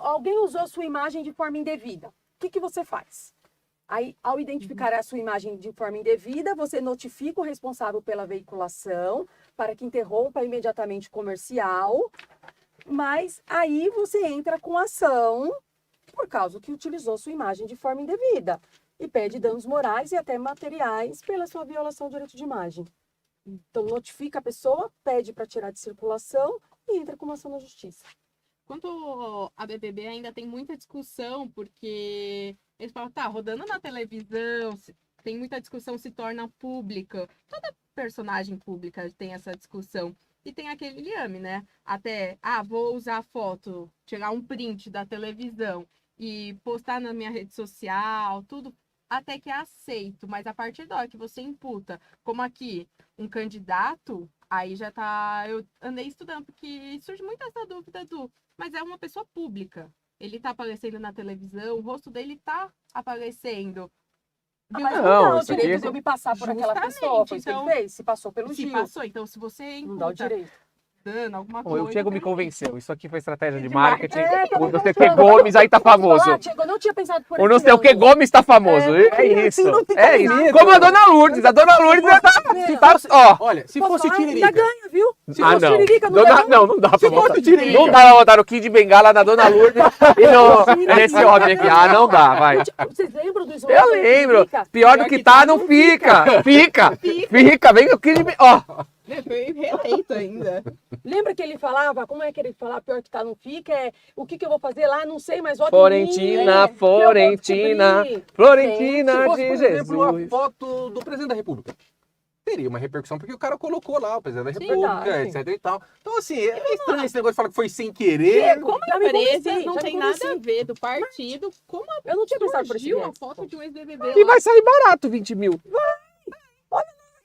alguém usou sua imagem de forma indevida. O que você faz? Aí, ao identificar a sua imagem de forma indevida, você notifica o responsável pela veiculação para que interrompa imediatamente o comercial, mas aí você entra com ação por causa que utilizou sua imagem de forma indevida e pede danos morais e até materiais pela sua violação do direito de imagem. Então, notifica a pessoa, pede para tirar de circulação e entra com uma ação na justiça. Quanto a BBB ainda tem muita discussão, porque eles falam, tá, rodando na televisão, tem muita discussão, se torna pública. Toda personagem pública tem essa discussão. E tem aquele liame, né? Até, vou usar a foto, tirar um print da televisão e postar na minha rede social, tudo, até que é aceito. Mas a partir da hora que você imputa, como aqui, um candidato, aí já tá... Eu andei estudando, porque surge muito essa dúvida mas é uma pessoa pública. Ele tá aparecendo na televisão, o rosto dele tá aparecendo. Mas Não, não dá o isso aqui- direito de eu me passar por aquela Justamente, pessoa. Foi isso então, que ele fez. Se passou pelo Se Gil. passou, então se você Não dá o imputa direito. dano, alguma Bom, coisa... o Diego me pelo convenceu. Isso aqui foi estratégia de De marketing. marketing. O não sei o que Gomes aí tá famoso. Diego, eu não tinha pensado por O não esse sei o que ângulo. Gomes tá famoso. É isso. não fica É isso. ligado. Como a dona Lourdes. A dona Lourdes já tá... Ó. Olha, se Posso fosse falar? Tiririca, Ainda ganha, viu? se Ah, fosse não. Tiririca, não Dona... leva? Não, não dá pra Se botar. fosse Tiririca. Não dá pra botar o Kid de Bengala na dona Lourdes e nesse homem aqui. Ah, não dá, vai. Vocês lembram do slogan? Eu lembro. Tiririca? Pior do que tá, não fica. Fica. Vem o Kid de... Ó. Foi reeleito ainda. Lembra que ele falava, como é que ele falava, pior que tá, não fica, o que eu vou fazer lá, não sei, mas voto em Florentina, mim, Florentina, que eu vou Florentina Se fosse, de por exemplo, a Jesus. foto do presidente da República, teria uma repercussão, porque o cara colocou lá o presidente da Sim, República, verdade. etc e tal. Então, assim, é estranho esse negócio de falar que foi sem querer. Como Já me empresa convenci, não já tem me nada convenci. a ver do partido, como Eu não tinha pensado por esse surgiu a viés. foto de um ex-BBB E lá. vai sair barato 20 mil.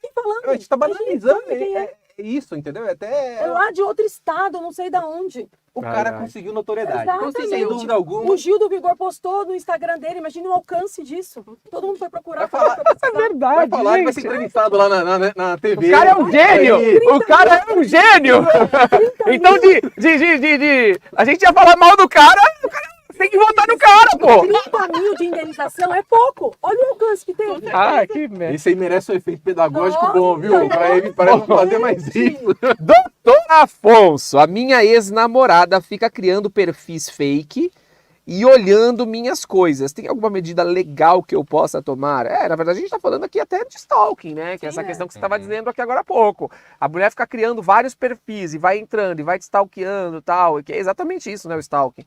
Quem falando? A gente tá banalizando. Quem é? isso, entendeu? É Até lá de outro estado, não sei da onde. o cara Ai. conseguiu notoriedade. Exatamente. Sem dúvida alguma. O Gil do Vigor postou no Instagram dele, imagina o alcance disso. Todo mundo foi procurar. Vai falar- foi pesquisar. Verdade, Vai falar, ele vai ser gente. entrevistado lá na TV. O cara é um gênio! O cara é um gênio! Então, a gente ia falar mal do cara, o cara tem que votar no cara, pô! 30 mil de indenização é pouco. Olha o alcance que teve. Ah, que merda. Esse aí merece um efeito pedagógico Nossa, bom, viu? Pra ele fazer mais isso. Doutor Afonso, a minha ex-namorada fica criando perfis fake e olhando minhas coisas. Tem alguma medida legal que eu possa tomar? Na verdade a gente tá falando aqui até de stalking, né? Que é essa questão que você estava dizendo aqui agora há pouco. A mulher fica criando vários perfis e vai entrando e vai te stalkeando e tal. Que é exatamente isso, né? O stalking.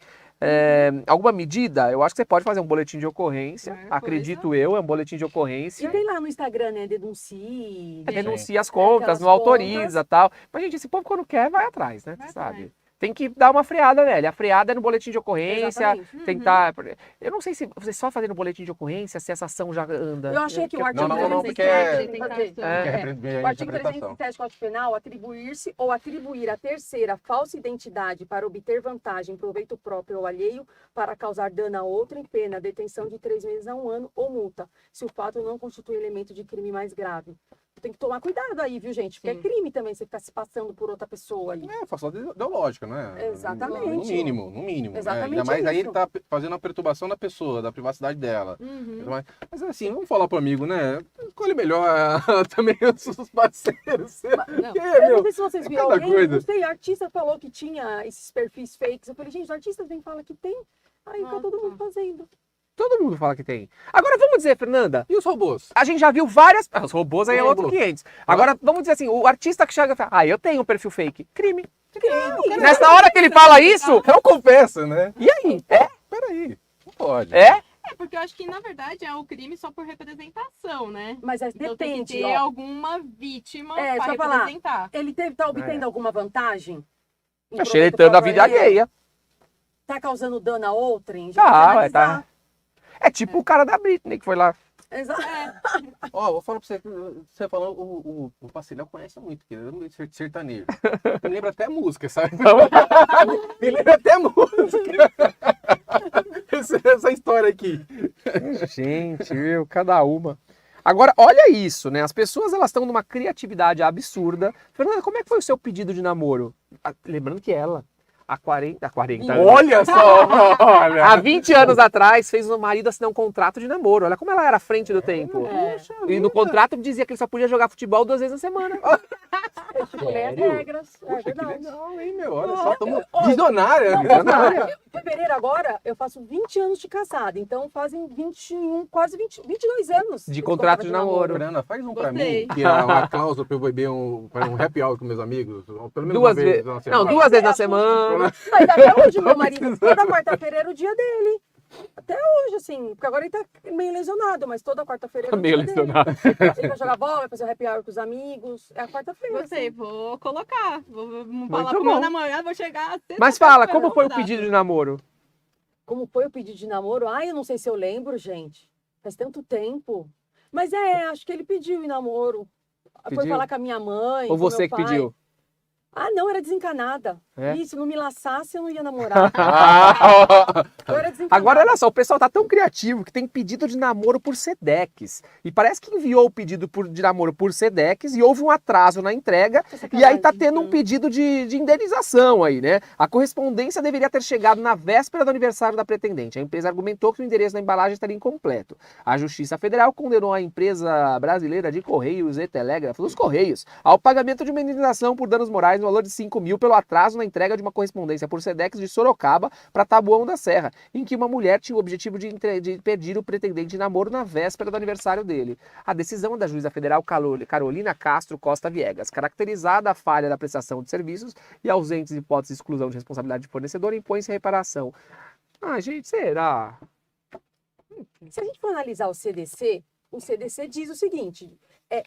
Alguma medida? Eu acho que você pode fazer um boletim de ocorrência. Acredito eu, é um boletim de E ocorrência. tem lá no Instagram, né? Denuncie. Denuncia as contas, aquelas não autoriza e tal. Mas, gente, esse povo quando quer, vai atrás, né? Vai Você sabe? atrás. Tem que dar uma freada, velho. A freada é no boletim de ocorrência, Exatamente. tentar... Eu não sei se você só fazendo boletim de ocorrência, se essa ação já anda. Eu achei que o artigo Não, 307 porque tem que fazer. Quer O artigo interpretação. 307 do Código Penal, atribuir-se ou atribuir a terceira falsa identidade para obter vantagem, proveito próprio ou alheio, para causar dano a outrem, pena, detenção de 3 meses a 1 ano ou multa, se o fato não constitui elemento de crime mais grave. Tem que tomar cuidado aí, viu, gente? Porque é crime também você ficar se passando por outra pessoa aí. É, falsidade ideológica, né? Exatamente. No mínimo, no mínimo. Exatamente Ainda mais aí isso. ele tá fazendo a perturbação da pessoa, da privacidade dela. Uhum. Mas assim, vamos falar pro amigo, né? Escolhe melhor também os parceiros. Não. Porque, Eu meu, não sei se vocês é viram cada alguém, coisa. não sei, artista falou que tinha esses perfis fakes. Eu falei, gente, os artistas vêm falar que tem. Aí fica todo mundo fazendo. Todo mundo fala que tem. Agora, vamos dizer, Fernanda, E os robôs? a gente já viu várias... Os robôs aí é Os outro robôs. 500. Agora, vamos dizer assim, o artista que chega e fala, eu tenho um perfil fake. Crime. Crime. Nessa hora que ele fala isso, Eu confesso, né? e aí? Peraí, não pode. É? É, porque eu acho que, na verdade, é o crime só por representação, né? Mas Então tem que depende, ter ó. alguma vítima É, para só falar. representar. Ele tá obtendo alguma vantagem? Em Tá proveito xeretando a próprio vida alheio? alheia. Tá causando dano a outrem? Tá, vai tá. É tipo o cara da Britney que foi lá. Exato. Ó, vou falar pra você, você falou, o Pastelhão conhece muito, porque ele é muito sertanejo. Me lembra até música, sabe? Me lembra até música. Essa história aqui. Gente, viu? Cada uma. Agora, olha isso, né? As pessoas elas estão numa criatividade absurda. Fernanda, como é que foi o seu pedido de namoro? Lembrando que ela, há 40 anos. Olha só, olha. Há 20 anos atrás, fez o marido assinar um contrato de namoro. Olha como ela era à frente do tempo. E no contrato dizia que ele só podia jogar futebol 2 vezes na semana. Estipulei as Sério? regras. É Poxa, que verdade. legal, hein, meu? Olha só, estamos visionária. Em fevereiro agora, eu faço 20 anos de casada. Então fazem 21, quase 22 anos. De esse contrato de namoro. Fernanda, faz um pra Gostei. mim, que é uma cláusula pra eu beber um happy hour com meus amigos. Pelo menos 2 uma vez vezes. na Não, semana. 2 vezes na semana. Mas até hoje, meu marido, toda quarta-feira era o dia dele. Até hoje, assim, porque agora ele tá meio lesionado, mas toda quarta-feira era o Meio dia dele. lesionado. Ele vai jogar bola, vai fazer o happy hour com os amigos. É a quarta-feira. Gostei, assim. vou colocar. Vou falar bom. pro meu namorado, vou chegar... Mas fala, como foi o pedido de namoro? Como foi o pedido de namoro? Ai, eu não sei se eu lembro, gente. Faz tanto tempo. Mas acho que ele pediu em namoro. Foi Pediu? falar com a minha mãe. Ou com você meu que pai. pediu? Ah, não, era desencanada. É? Isso, não me laçasse, eu não ia namorar. Eu era desencanada. Agora, olha só, o pessoal tá tão criativo que tem pedido de namoro por Sedex. E parece que enviou o pedido de namoro por Sedex e houve um atraso na entrega. E aí tá tendo um pedido de indenização aí, né? A correspondência deveria ter chegado na véspera do aniversário da pretendente. A empresa argumentou que o endereço da embalagem estaria incompleto. A Justiça Federal condenou a empresa brasileira de Correios e Telégrafo, dos Correios, ao pagamento de uma indenização por danos morais no valor de 5 mil pelo atraso na entrega de uma correspondência por Sedex de Sorocaba para Taboão da Serra, em que uma mulher tinha o objetivo de pedir o pretendente de namoro na véspera do aniversário dele. A decisão é da juíza federal Carolina Castro Costa Viegas, caracterizada a falha da prestação de serviços e ausentes hipóteses de exclusão de responsabilidade de fornecedor, impõe-se a reparação. Ah, gente, será? Se a gente for analisar o CDC diz o seguinte: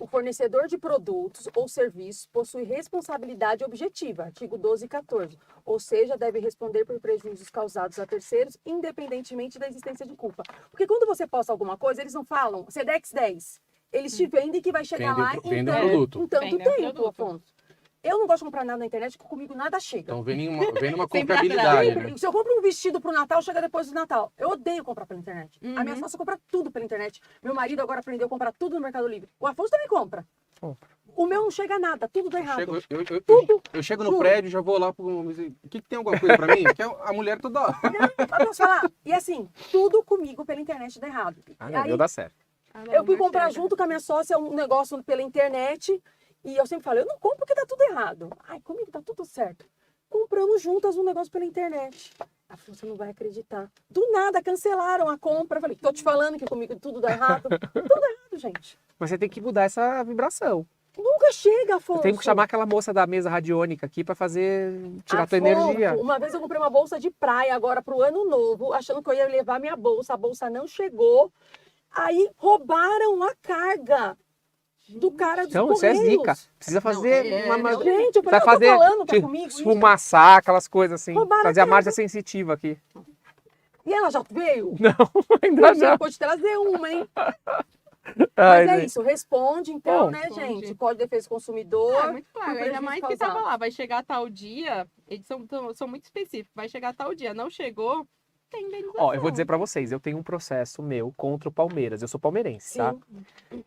o fornecedor de produtos ou serviços possui responsabilidade objetiva, artigo 12 e 14, ou seja, deve responder por prejuízos causados a terceiros, independentemente da existência de culpa. Porque quando você posta alguma coisa, eles não falam Sedex 10. Eles te vendem que vai chegar lá Vendem o em produto. tanto Vendem o tempo, produto. Afonso. Eu não gosto de comprar nada na internet, porque comigo nada chega. Então vem numa Sempre confiabilidade, Sempre. né? Se eu compro um vestido pro Natal, chega depois do Natal. Eu odeio comprar pela internet. Uhum. A minha sócia compra tudo pela internet. Meu marido agora aprendeu a comprar tudo no Mercado Livre. O Afonso também compra. Compra. O meu não chega a nada, tudo dá errado. Eu chego no Tudo. prédio, já vou lá pro. O que tem alguma coisa pra mim? Que a mulher toda hora. Eu posso falar? E assim, tudo comigo pela internet dá errado. Ah, E não, aí, deu dar certo. eu fui comprar junto com a minha sócia um negócio pela internet. E eu sempre falo, eu não compro porque dá tudo errado. Ai, comigo tá tudo certo. Compramos juntas um negócio pela internet. A Você não vai acreditar. Do nada, cancelaram a compra. Eu falei, tô te falando que comigo tudo dá errado. Tudo errado, gente. Mas você tem que mudar essa vibração. Nunca chega, Afonso. Eu tenho que chamar aquela moça da mesa radiônica aqui pra tirar tua Afonso, energia. Uma vez eu comprei uma bolsa de praia agora pro ano novo, achando que eu ia levar minha bolsa. A bolsa não chegou. Aí roubaram a carga do cara dos Então, isso é Correios. zica. Precisa fazer Gente, eu falei, vai eu fazer tô falando, tá tipo, comigo? esfumaçar, aquelas coisas assim. Roubaram Fazer a a marcha sensitiva aqui. E ela já veio? Não, ainda Já não. pode trazer uma, hein? Ai, Mas é gente. isso, responde então, Bom, né, responde. gente? Código de Defesa do Consumidor. É muito claro, por ainda prejuízo mais que causado. tava lá, vai chegar tal dia, eles são muito específicos, vai chegar tal dia, não chegou, tem indenização. Ó, eu vou dizer pra vocês, eu tenho um processo meu contra o Palmeiras. Eu sou palmeirense, Sim. tá?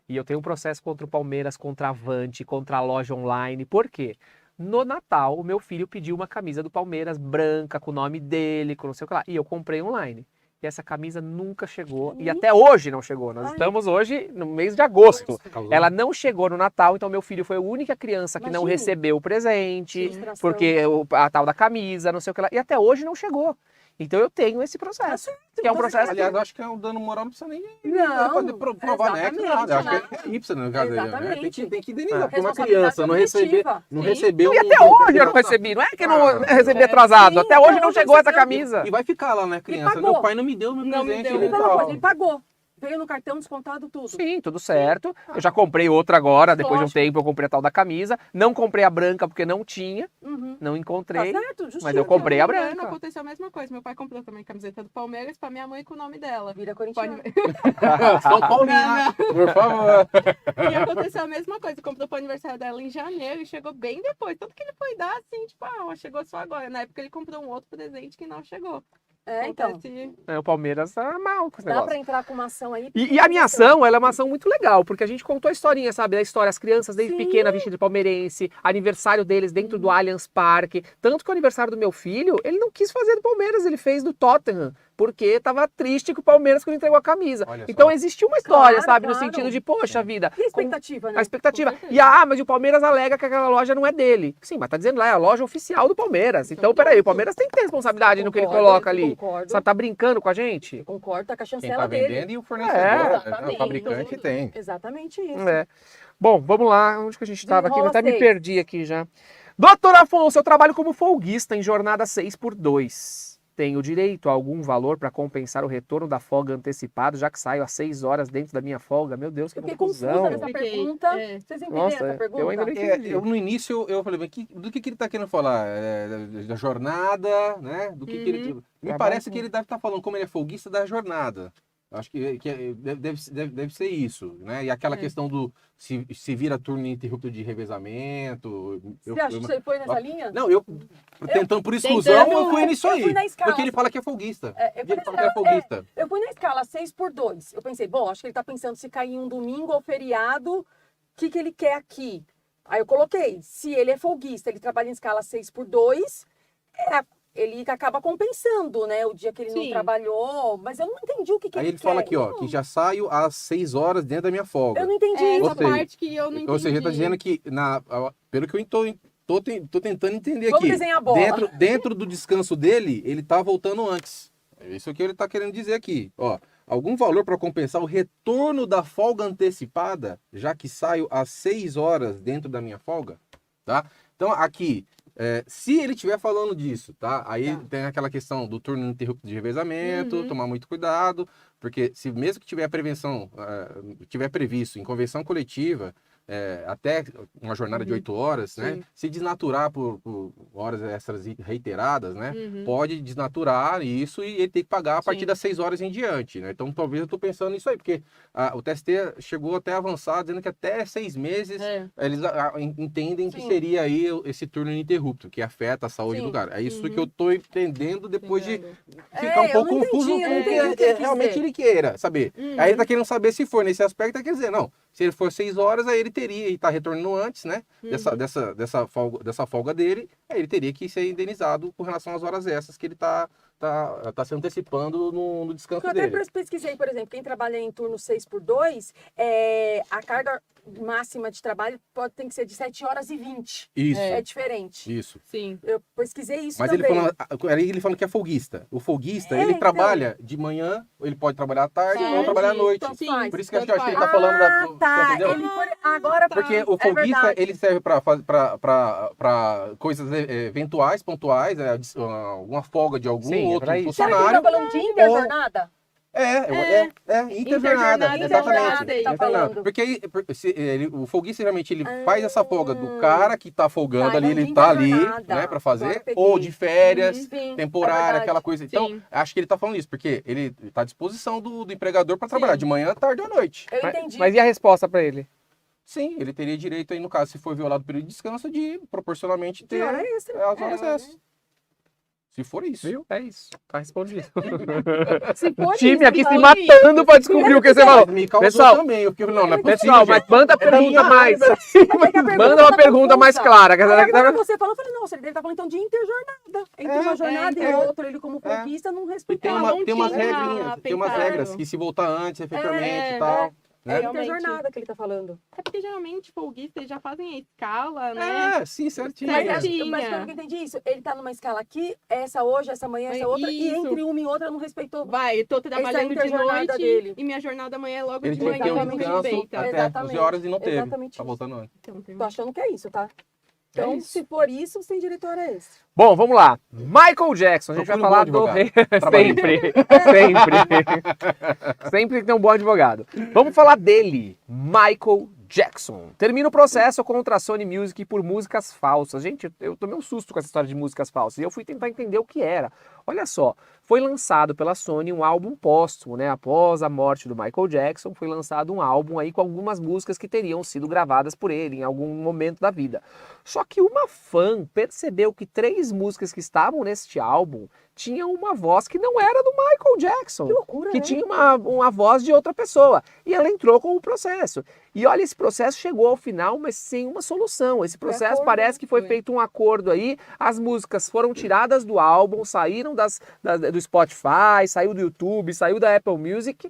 E eu tenho um processo contra o Palmeiras, contra a Avante, contra a loja online. Por quê? No Natal, o meu filho pediu uma camisa do Palmeiras branca, com o nome dele, com não sei o que lá. E eu comprei online. E essa camisa nunca chegou. E até hoje não chegou. Nós Ai. estamos hoje no mês de agosto. Causou- Ela não chegou no Natal, então meu filho foi a única criança que não Imagine. recebeu o presente. Frustração. Porque a tal da camisa, não sei o que lá. E até hoje não chegou. Então eu tenho esse processo. Que é um processo. Aliás, eu acho que é um dano moral, não precisa nem Não, poder provar nexo, exatamente, nada. Eu acho não. que é ípsilo, no caso dele, né? Exatamente. Tem que indenizar, porque uma Responsabilidade criança não receber, objetiva. não Sim. recebeu. E até hoje eu não recebi. Não é que eu não recebi atrasado. Sim, Até hoje não não chegou essa recebeu. camisa. E vai ficar lá, né, criança? pagou. Meu pai não me deu meu Não me presente. deu. Ele e falou, tal. coisa, ele pagou. Veio no cartão descontado tudo. Sim, tudo certo. Eu já comprei outra agora, depois de um Lógico. tempo eu comprei a tal da camisa. Não comprei a branca porque não tinha, Uhum. não Tá encontrei. certo? Justiça. Mas eu comprei a No ano branca. aconteceu a mesma coisa, meu pai comprou também camiseta do Palmeiras pra minha mãe com o nome dela. Vira Pode... corintiano. São Paulina, por favor. E aconteceu a mesma coisa, comprou pro aniversário dela em janeiro e chegou bem depois. Tanto que ele foi dar assim, tipo, chegou só agora. Na época ele comprou um outro presente que não chegou. É, então. Acontece- O Palmeiras tá mal com esse Dá negócio. pra entrar com uma ação aí. E a minha ação, ela é uma ação muito legal, porque a gente contou a historinha, sabe? Da história, as crianças desde Sim. pequena vestidas de palmeirense, aniversário deles dentro do Allianz Parque. Tanto que o aniversário do meu filho, ele não quis fazer do Palmeiras, ele fez do Tottenham, porque tava triste que o Palmeiras quando entregou a camisa. Olha só. Então existiu uma história, Claro, sabe? No claro. sentido de, poxa vida, E a expectativa, né? a expectativa. Com certeza. E mas o Palmeiras alega que aquela loja não é dele. Sim, mas tá dizendo lá, é a loja oficial do Palmeiras. Então, peraí, o Palmeiras tem que ter responsabilidade no que ele Concordo, coloca ali. Concordo. Sabe, tá brincando com a gente? Concordo, tá com a Quem chancela tá dele. vendendo e o fornecedor, É, né? exatamente. O fabricante tem. Exatamente isso. É. Bom, vamos lá. Onde que a gente estava aqui? Eu Desenrola até me 6. perdi aqui já. Doutor Afonso, eu trabalho como folguista em jornada 6x2. Tenho direito a algum valor para compensar o retorno da folga antecipado, já que saio às 6 horas dentro da minha folga? Meu Deus, que Eu fiquei confusão. confusa nessa Fiquei, pergunta. é. Vocês entenderam Nossa, essa pergunta? eu ainda não entendi. No início eu falei, mas do que ele tá querendo falar? Da jornada, né? Do que ele. Me Tá parece bom. que ele deve estar falando como ele é folguista da jornada. Acho que deve ser isso, né? E aquela É. questão do se vira turno ininterrupto de revezamento. Você acha que você foi nessa linha? Não, eu tentando por exclusão, Tentando- eu fui nisso eu aí. fui na escala. Porque ele fala que é folguista. É, eu Ele falei fala que é folguista. Eu fui na escala 6x2. Eu pensei, bom, acho que ele tá pensando se cair em um domingo ou feriado, o que ele quer aqui? Aí eu coloquei, se ele é folguista, ele trabalha em escala 6x2, ele acaba compensando, né? O dia que ele não Sim. trabalhou, mas eu não entendi o que Aí ele ele fala quer. aqui, ó, que já saio às 6 horas dentro da minha folga. Eu não entendi É, isso. Ou essa seja, parte que eu não entendi. Ou seja, ele tá dizendo que, pelo que eu tô tentando entender Vamos aqui, desenhar a bola. dentro do descanso dele, ele tá voltando antes. É isso que ele tá querendo dizer aqui. Ó, algum valor para compensar o retorno da folga antecipada, já que saio às 6 horas dentro da minha folga, tá? Então, aqui, se ele estiver falando disso, tá? Aí Tá. tem aquela questão do turno ininterrupto de revezamento, Uhum. tomar muito cuidado, porque se mesmo que tiver prevenção, tiver previsto em convenção coletiva, até uma jornada de 8 horas, né? Sim. Se desnaturar por horas extras reiteradas, né? Uhum. Pode desnaturar isso e ele tem que pagar a partir Sim. das 6 horas em diante, né? Então, talvez eu estou pensando nisso aí, porque o TST chegou até a avançar, dizendo que até 6 meses eles entendem que Sim. seria aí esse turno ininterrupto, que afeta a saúde Sim. do cara. É isso Uhum. que eu estou entendendo depois de Entendo. ficar um eu pouco não confuso entendi, eu não com o entendi o que que ele quis realmente dizer. ele queira saber. Uhum. Aí ele tá querendo saber se for nesse aspecto, quer dizer, não, se ele for 6 horas, aí ele teria, e tá retornando antes, né, dessa folga dele, aí ele teria que ser indenizado com relação às horas extras que ele tá se antecipando no descanso Eu até dele. pesquisei, por exemplo, quem trabalha em turno 6x2, a carga máxima de trabalho tem que ser de 7 horas e 20. Isso, É diferente. isso. Sim. Eu pesquisei isso Mas também. ele falando que é folguista. O folguista, É, ele então. trabalha de manhã, ele pode trabalhar à tarde Sim, ou trabalhar à noite. tanto faz. Por isso que eu acho tanto que ele faz. tá falando da... Tá. Entendeu? Ele agora Porque o é folguista, verdade. ele serve para coisas eventuais, pontuais, alguma folga de algum Sim, é outro pra isso. Será que ele funcionário. tá falando de interjornada? Interjornada, Interjornada, exatamente. ele tá falando. Porque o folguista, geralmente, ele faz essa folga do cara que tá folgando Tá, ali, então ele de tá ali, interjornada. né, pra Agora fazer, eu peguei. ou de férias, Sim, temporária, é verdade. aquela coisa. Então, Sim. acho que ele tá falando isso, porque ele tá à disposição do empregador para trabalhar Sim. de manhã, tarde ou à noite. Eu Mas, entendi. mas e a resposta pra ele? Sim, ele teria direito aí, no caso, se for violado o período de descanso, de proporcionalmente Que ter hora é essa? as horas extras. Se for isso. Viu? É isso. Tá respondido. Se for O time isso, aqui se então- matando pra descobrir o que você falou. Mas me causou Pessoal, também. Eu fiquei, não é Pessoal, possível, mas manda a pergunta mais. Mas é que a pergunta Manda uma tá pergunta mais confusa. clara. que essa Aí daqui agora tá- você falou, eu falei, nossa, ele deve estar falando então de interjornada. Entre uma jornada e outra, ele como folguista não E respeitou. tem umas tinha regrinhas, tem umas pensado. regras que se voltar antes, efetivamente É, e tal. É Né? interjornada que ele tá falando. É porque geralmente folguistas já fazem a escala, né? Sim, certinho. Mas, Certinho. mas pelo que eu entendi isso, ele tá numa escala aqui, essa hoje, essa manhã, essa É outra, e isso. entre uma e outra não respeitou. Vai, eu tô trabalhando de interjornada noite dele. e minha jornada amanhã é logo Ele de tinha que manhã, ter um não descanso respeita. até Exatamente. 11 horas e não teve. Exatamente Tá isso. voltando antes. Então, tem Tô achando que é isso, tá? Então, isso. se for isso, você tem direito a hora extra. Bom, vamos lá. Michael Jackson. A gente vai Procure um falar bom do rei. advogado. Trabalhista. Sempre. Sempre tem um bom advogado. Vamos falar dele, Michael Jackson. Termina o processo contra a Sony Music por músicas falsas. Gente, eu tomei um susto com essa história de músicas falsas. E eu fui tentar entender o que era. Olha só, foi lançado pela Sony um álbum póstumo, né? Após a morte do Michael Jackson, foi lançado um álbum aí com algumas músicas que teriam sido gravadas por ele em algum momento da vida. Só que uma fã percebeu que 3 músicas que estavam neste álbum tinham uma voz que não era do Michael Jackson. Que loucura, Que né? tinha uma voz de outra pessoa. E ela entrou com o processo. E olha, esse processo chegou ao final, mas sem uma solução. Esse processo acordo, parece que foi foi. feito um acordo aí, as músicas foram tiradas do álbum, saíram do Spotify, saiu do YouTube, saiu da Apple Music,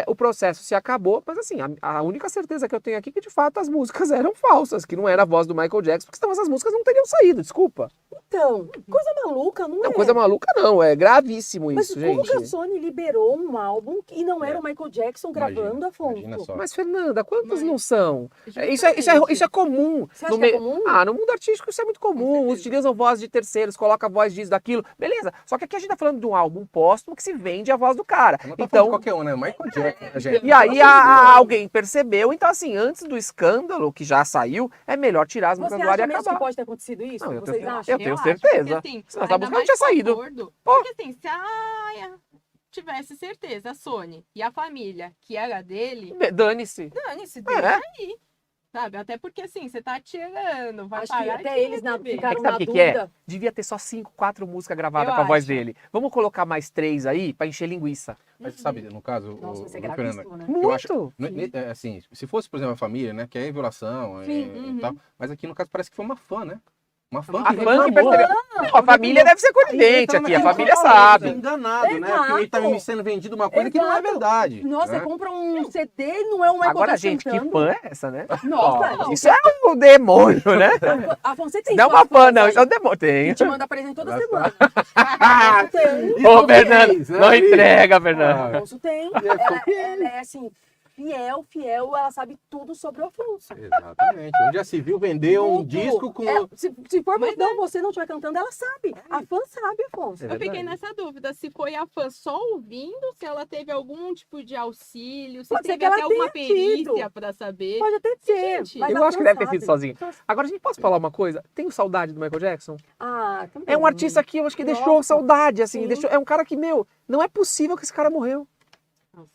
o processo se acabou, mas assim, a única certeza que eu tenho aqui é que de fato as músicas eram falsas, que não era a voz do Michael Jackson, porque senão essas músicas não teriam saído, desculpa. Então, coisa maluca, não é? Não, coisa maluca não, é gravíssimo Mas isso, como gente. que a Sony liberou um álbum e não era o Michael Jackson gravando, Afonso? Imagina só. Mas, Fernanda, quantas Mas- não são? Isso é comum. Você acha No que é meio- comum? Ah, no mundo artístico isso é muito comum. certeza. Utilizam voz de terceiros, coloca a voz disso, daquilo. Beleza. Só que aqui a gente tá falando de um álbum póstumo que se vende a voz do cara. Não tá falando de Então, qualquer um, né? Michael Jackson, né, gente? e aí alguém percebeu. Então, assim, antes do escândalo que já saiu, é melhor tirar as Você músicas do ar e acha mesmo que acabar. pode ter acontecido isso? Não, eu Vocês tenho- acham? eu tenho acho, certeza. Porque, assim, Senão essa ainda música não mais tinha com saído. acordo, Pô. Porque assim, se a Aya tivesse certeza, a Sony e a família que era dele, Dane-se. dane-se, É. deixa aí. Sabe? Até porque assim, você tá tirando, vai Acho que parar até de eles receber. ficaram Sabe na o que que é? dúvida. Devia ter só 5, 4 músicas gravadas Eu com a voz acho. dele. Vamos colocar mais 3 aí pra encher linguiça. Mas sabe, no caso, Nossa, vai ser Fernanda, gravíssimo, né? eu acho- Muito. assim, se fosse, por exemplo, a família, né, que é violação Sim, e tal, mas aqui no caso parece que foi uma fã, né? Uma fã A que fã que reclamou. percebeu. Não, a família deve ser conivente aqui, a família sabe. Enganado, né? Porque ele tá me sendo vendido uma coisa que não é Exato. verdade. Nossa, né? você compra um CD e não é o Michael Agora, Jackson gente, que cantando. fã é essa, né? Nossa, Ó, isso é um demônio, né? Afonso, você tem Não é suas uma fã, fãs não. aí Isso é um demônio. Tem. que te manda presente toda Lá semana. Ah, Tem. e Ô, são Fernando, fiéis, né? não entrega, Fernando. Afonso tem. É, são fiéis. Ela é assim, fiel, ela sabe tudo sobre o Afonso. Exatamente. Onde já se viu vender um Tudo. disco com... Se for você não estiver cantando, ela sabe. A fã sabe, Afonso. Eu fiquei nessa dúvida, se foi a fã só ouvindo, se ela teve algum tipo de auxílio, se Pode ser teve que ela até alguma tenha tido. perícia pra saber. Pode até ser. Gente, mas Eu a acho que fã deve ter sido sabe. sozinho. Agora, a gente posso falar uma coisa? Tenho saudade do Michael Jackson. Ah, também. É um artista que eu acho que deixou Nossa, saudade, assim. sim. É um cara que, não é possível que esse cara morreu. Nossa,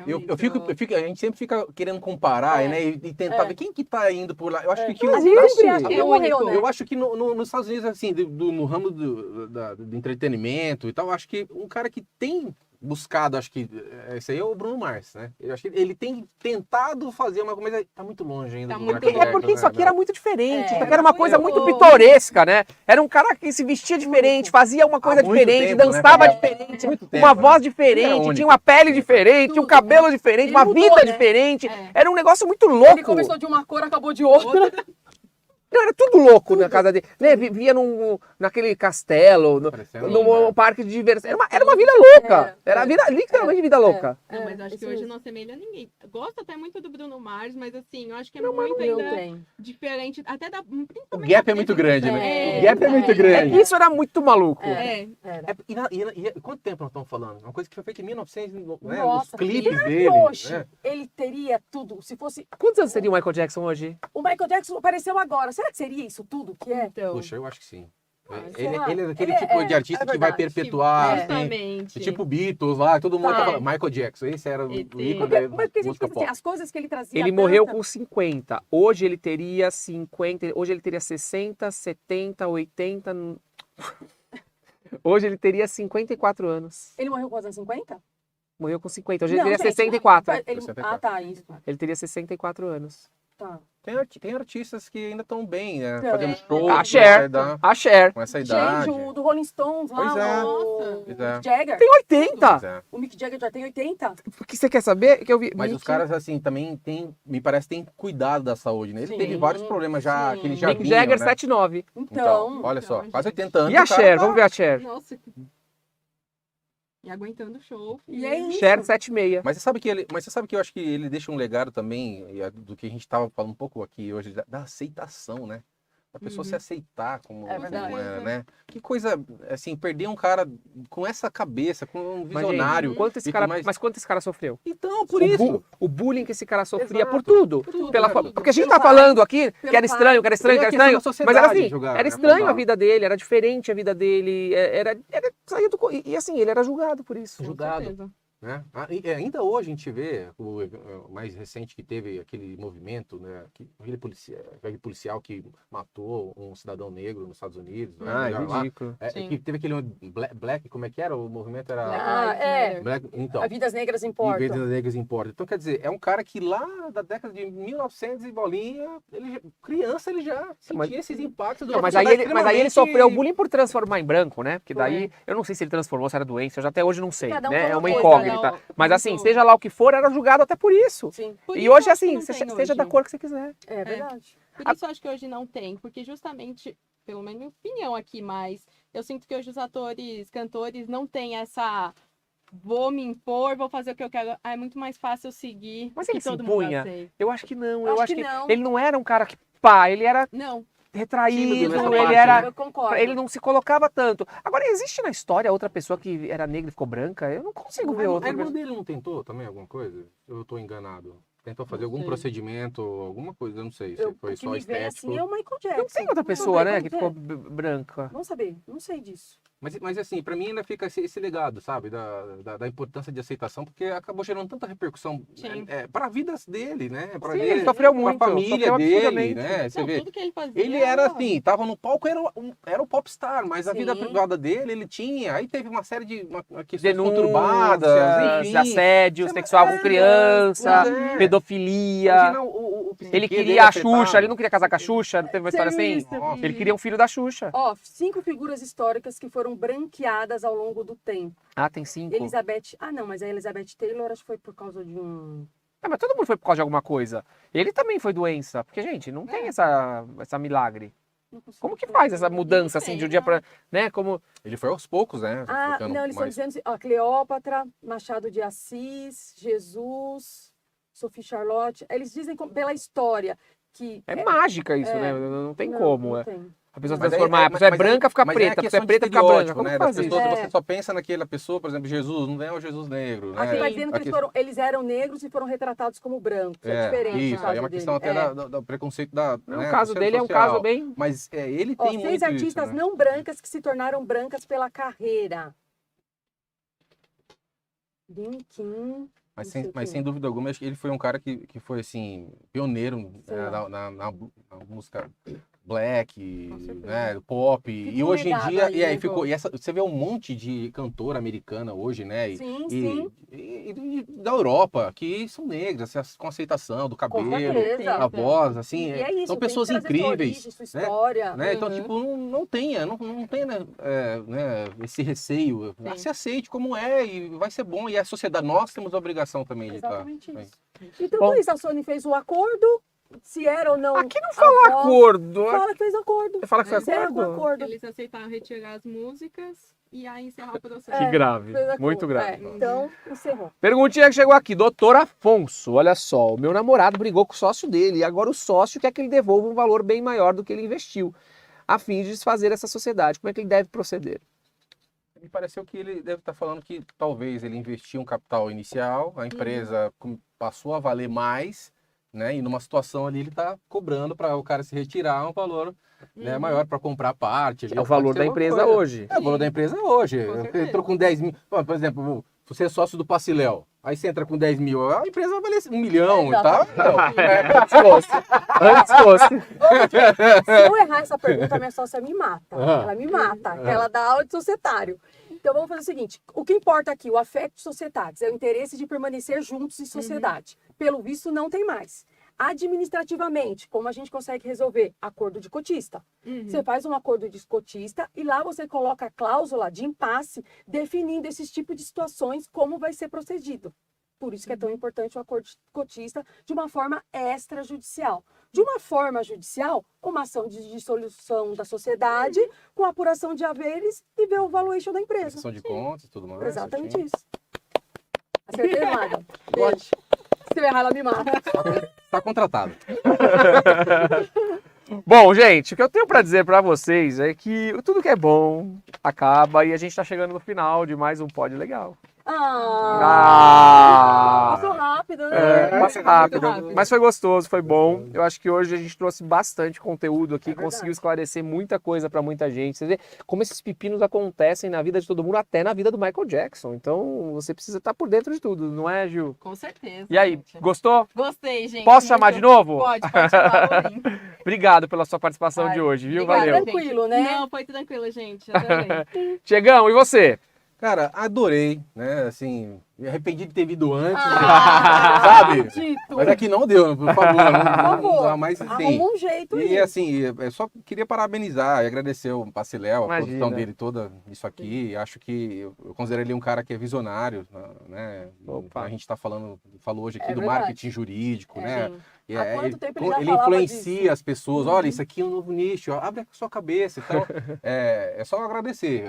Eu realmente, fico, a gente sempre fica querendo comparar, né? E tentar ver quem que tá indo por lá. Eu acho que A Existe. gente sempre acha que É ele morreu, único. né? Eu acho que nos Estados Unidos, assim, no ramo do entretenimento e tal, eu acho que um cara que tem buscado, acho que esse aí é o Bruno Mars, né? Eu acho que ele tem tentado fazer uma coisa, mas tá muito longe ainda. Tá do muito Michael longe. É porque Jackson, isso aqui era né? muito diferente. É, Isso aqui era uma coisa foi muito bom. pitoresca, né? Era um cara que se vestia diferente, fazia uma coisa Há muito diferente, tempo, né, dançava cara? diferente, Muito uma tempo, voz né? diferente, Ele era único. tinha uma pele diferente, tinha um Tudo. cabelo diferente, Ele uma mudou, vida né? diferente. É. Era um negócio muito Ele louco. começou de uma cor, acabou de outra. Não, era tudo louco na casa dele. Né? Vivia naquele castelo, Parecendo, num né? parque de diversão. Era uma vida louca. Era, Era vida, literalmente vida louca. Não, mas acho que isso hoje mesmo. não assemelha a ninguém. Gosto até muito do Bruno Mars, mas assim, eu acho que é Não, mas muito Não ainda tem. diferente, até da... O gap é muito grande, né? É, O gap é muito É grande. que isso era muito maluco. É, Era. Quanto tempo nós estamos falando? Uma coisa que foi feita em 1900, né? Nossa, Os clipes será que dele. hoje Né? ele teria tudo? Se fosse Quantos anos teria o Michael Jackson hoje? o Michael Jackson apareceu agora, será que seria isso tudo que é? então... Puxa, eu acho que sim. será? Ele é daquele Ele tipo é, de artista é que vai verdade. perpetuar, assim, Justamente. tipo Beatles lá, todo mundo Tá. fala Michael Jackson, esse era o Esse. ícone da Mas porque a gente música pensa assim, pop. as coisas que ele trazia. Ele tanta- morreu com 50. Hoje ele teria 50. Hoje ele teria 60, 70, 80. Hoje ele teria 54 anos. Ele morreu com os anos 50? Morreu com 50. Hoje Não, ele teria gente, 64. ele- 64. Ah, tá, isso. Ele teria 64 anos. Tá. Tem artistas que ainda estão bem, né? Tem. Fazendo show A com Cher. essa idade. A Cher. Com essa idade. Gente, o do Rolling Stones lá, Pois é. o Pois é. Mick Jagger. Tem 80. Pois é. O Mick Jagger já tem 80. O que você quer saber? Que eu vi. Mas os Mick- caras, assim, também me parece, tem cuidado da saúde, né? Ele Sim, teve vários problemas já, sim. que ele já Mick vinha, Jagger né? 79. Então, olha só, então, quase gente. 80 anos. E a o cara Cher? tá- Vamos ver a Cher. Nossa. E aguentando o show. E é isso. Cher 76. Mas você sabe que eu acho que ele deixa um legado também, do que a gente tava falando um pouco aqui hoje, da aceitação, né? A pessoa Uhum. se aceitar como, É verdade. como é, né? Que coisa, assim, perder um cara com essa cabeça, com um Mas, visionário. gente, quanto esse e cara, tudo mais. mas quanto esse cara sofreu? Então, por O isso. o bullying que esse cara sofria Exato. por tudo. tudo, Pela, tudo. porque a gente Pelo tá pai, falando aqui que pelo era estranho, que era estranho, que era Ele é estranho. questão da Mas era sociedade assim, julgar, era né, estranho a Paulo? vida dele, era diferente a vida dele, saía e assim, ele era julgado por isso. Com Julgado. certeza. Né? Ainda hoje a gente vê o mais recente que teve aquele movimento, né? Aquele policial que matou um cidadão negro nos Estados Unidos. Né? Ah, é Lá. ridículo. Sim. Que teve aquele Black, como é que era? O movimento era. Ah, é. Black, então. As vidas negras E importam. vidas negras importam. Então, quer dizer, é um cara que lá da década de 1900 e bolinha, criança, ele já sentia Mas- esses impactos. Não, mas aí ele sofreu bullying por transformar em branco, né? Porque daí, Foi. eu não sei se ele transformou, se era doença, eu já até hoje não sei, Cada um né? tem É uma uma coisa, incógnita. né? Mas assim, Muito. seja lá o que for, era julgado até por isso. Sim, Por E isso hoje, eu acho que assim, não seja tem da hoje. cor que você quiser. é verdade. Por isso eu acho que hoje não tem, porque justamente, pelo menos minha opinião aqui, mas eu sinto que hoje os atores, cantores não têm essa vou me impor, vou fazer o que eu quero. É muito mais fácil eu seguir Mas o que ele se todo impunha? mundo aceita. Eu acho que não, Acho eu acho que que não. ele não era um cara que, pá, ele era Não, retraído, Tímido nessa ele parte, era... né? Eu concordo. Ele não se colocava tanto. Agora, existe na história outra pessoa que era negra e ficou branca? Eu não consigo ver A outra irmã pessoa. dele não tentou também alguma coisa? Eu estou enganado. Tentou fazer Não algum sei. procedimento, alguma coisa, eu não sei. Se Eu, foi o que só me vem estético. assim é o Michael Jackson. Não tem outra Vamos pessoa, ver né, como que é. ficou branca. Vamos saber, não sei disso. Mas assim, pra mim ainda fica esse legado, sabe? Da importância de aceitação, porque acabou gerando tanta repercussão Sim. para a vida dele, né? Pra Sim, dele, ele sofreu pra muito, família sofreu dele, absurdamente. né? Você não, vê. tudo que ele fazia. Ele era assim, tava no palco, era o popstar, mas a Sim. vida privada dele, ele tinha. Aí teve uma série de questões Denúncias, conturbadas, enfim. assédio Você- sexual com criança, pois é. pedofilia. Imagina o Ele psique queria dele a afetado. Xuxa, ele não queria casar com a Xuxa, não teve uma história assim? Isso, Nossa. Ele queria um filho da Xuxa. Ó, 5 figuras históricas que foram branqueadas ao longo do tempo. Ah, tem 5. Elizabeth. Ah, não, mas a Elizabeth Taylor acho que foi por causa de um. Ah, mas todo mundo foi por causa de alguma coisa. Ele também foi doença, porque, gente, não tem essa milagre. Não consigo Como que faz essa mudança, assim, de um dia pra... Né, como... Ele foi aos poucos, né? Ah, ficando não, eles estão mais- dizendo. Ó, Cleópatra, Machado de Assis, Jesus. Sophie Charlotte, eles dizem pela história que... É mágica isso, né? Não tem como. Não É. tem. A pessoa Mas transformar, a pessoa é branca, fica mas preta, a pessoa é preta, fica branca. Como né? faz Das isso? pessoas, É. Você só pensa naquela pessoa, por exemplo, Jesus, não é o Jesus negro, né? Aqui vai dizendo que Aqui- eles eram negros e foram retratados como brancos. É, diferente. isso, o caso aí é uma questão dele. até do preconceito da. Não, né, o caso do dele é um social. caso bem... Mas ele Ó, tem 6 muito artistas isso, né? não brancas que se tornaram brancas pela carreira. Lin Kim. Mas não sei mas quem. sem dúvida alguma, acho que ele foi um cara que foi, assim, pioneiro Sei lá. na música black, Com certeza. né, pop. Ficou E hoje em legado dia, aí, e aí né, ficou, Vô? e você vê um monte de cantora americana hoje, né? Sim, sim. E da Europa, que são negras, com aceitação do Com cabelo, certeza. a voz, assim. E é isso, São tem que pessoas trazer sua incríveis. origem, sua né? história. Né? Então, Uhum. tipo, não tenha né, esse receio. Sim. Se aceite como é e vai ser bom. E a sociedade, nós temos a obrigação também de estar. Exatamente isso. Então, Bom. por isso, a Sony fez o acordo, se era ou não. Aqui não fala acordo. Fala que fez acordo. Fala que foi Fizeram um acordo? acordo. Eles aceitaram retirar as músicas e aí encerrar o processo. Que É, grave, fez acordo. muito grave. Então, encerrou. Perguntinha que chegou aqui, doutor Afonso, olha só, o meu namorado brigou com o sócio dele e agora o sócio quer que ele devolva um valor bem maior do que ele investiu, a fim de desfazer essa sociedade. Como é que ele deve proceder? Me pareceu que ele deve estar falando que talvez ele investiu um capital inicial, a empresa passou a valer mais, né? E numa situação ali ele está cobrando para o cara se retirar um valor né, maior para comprar a parte. Ali, É o valor pode ser da uma empresa coisa. hoje. É o valor da empresa hoje. Com certeza. Entrou com 10 mil. Ó, por exemplo, você é sócio do Paciléu. Aí você entra com 10 mil, a empresa vai valer 1 milhão e tal. Antes fosse. Antes fosse. Se eu errar essa pergunta, a minha sócia me mata. Ah. Ela me mata. Ela dá aula de societário. Então vamos fazer o seguinte: o que importa aqui, o affecto societatis, é o interesse de permanecer juntos em sociedade. Pelo visto, não tem mais. Administrativamente, como a gente consegue resolver? Acordo de cotista. Você faz um acordo de cotista e lá você coloca a cláusula de impasse definindo esses tipos de situações, como vai ser procedido. Por isso que é tão importante o acordo de cotista de uma forma extrajudicial. De uma forma judicial, uma ação de dissolução da sociedade, com apuração de haveres e ver o valuation da empresa. Prestação de contas e tudo mais. Exatamente certinho. isso. Acertei, Mada. Beijo. Se eu errar, ela me mata. Tá contratado. Bom, gente, o que eu tenho pra dizer pra vocês é que tudo que é bom acaba e a gente tá chegando no final de mais um Pod Legal. Passou rápido, né? Passa rápido, mas foi gostoso, foi bom. Eu acho que hoje a gente trouxe bastante conteúdo aqui, É verdade. conseguiu esclarecer muita coisa pra muita gente. Você vê como esses pepinos acontecem na vida de todo mundo, até na vida do Michael Jackson. Então você precisa estar por dentro de tudo, não é, Gil? Com certeza. E aí, gente. gostou? Gostei, gente. Posso chamar de novo? Pode chamar. Vou vir. Obrigado pela sua participação Ai, de hoje, viu? obrigada, Valeu. Tranquilo, gente. né? Não, foi tranquilo, gente. Adorei. Chegão, e você? Cara, adorei, né? Assim, me arrependi de ter vindo antes, Ah, sabe? Tito. Mas aqui não deu, por favor. Não favor. dá, mas assim. Arruma um jeito aí. E assim, eu só queria parabenizar e agradecer o Paciléu, a Imagina. produção dele toda, isso aqui. Acho que eu considero ele um cara que é visionário, né? Opa. A gente falou hoje aqui É do verdade. marketing jurídico, né? Sim. E Há quanto tempo ele já ele falava influencia disso? as pessoas. Olha, isso aqui é um novo nicho, ó, abre a sua cabeça. Então, é só agradecer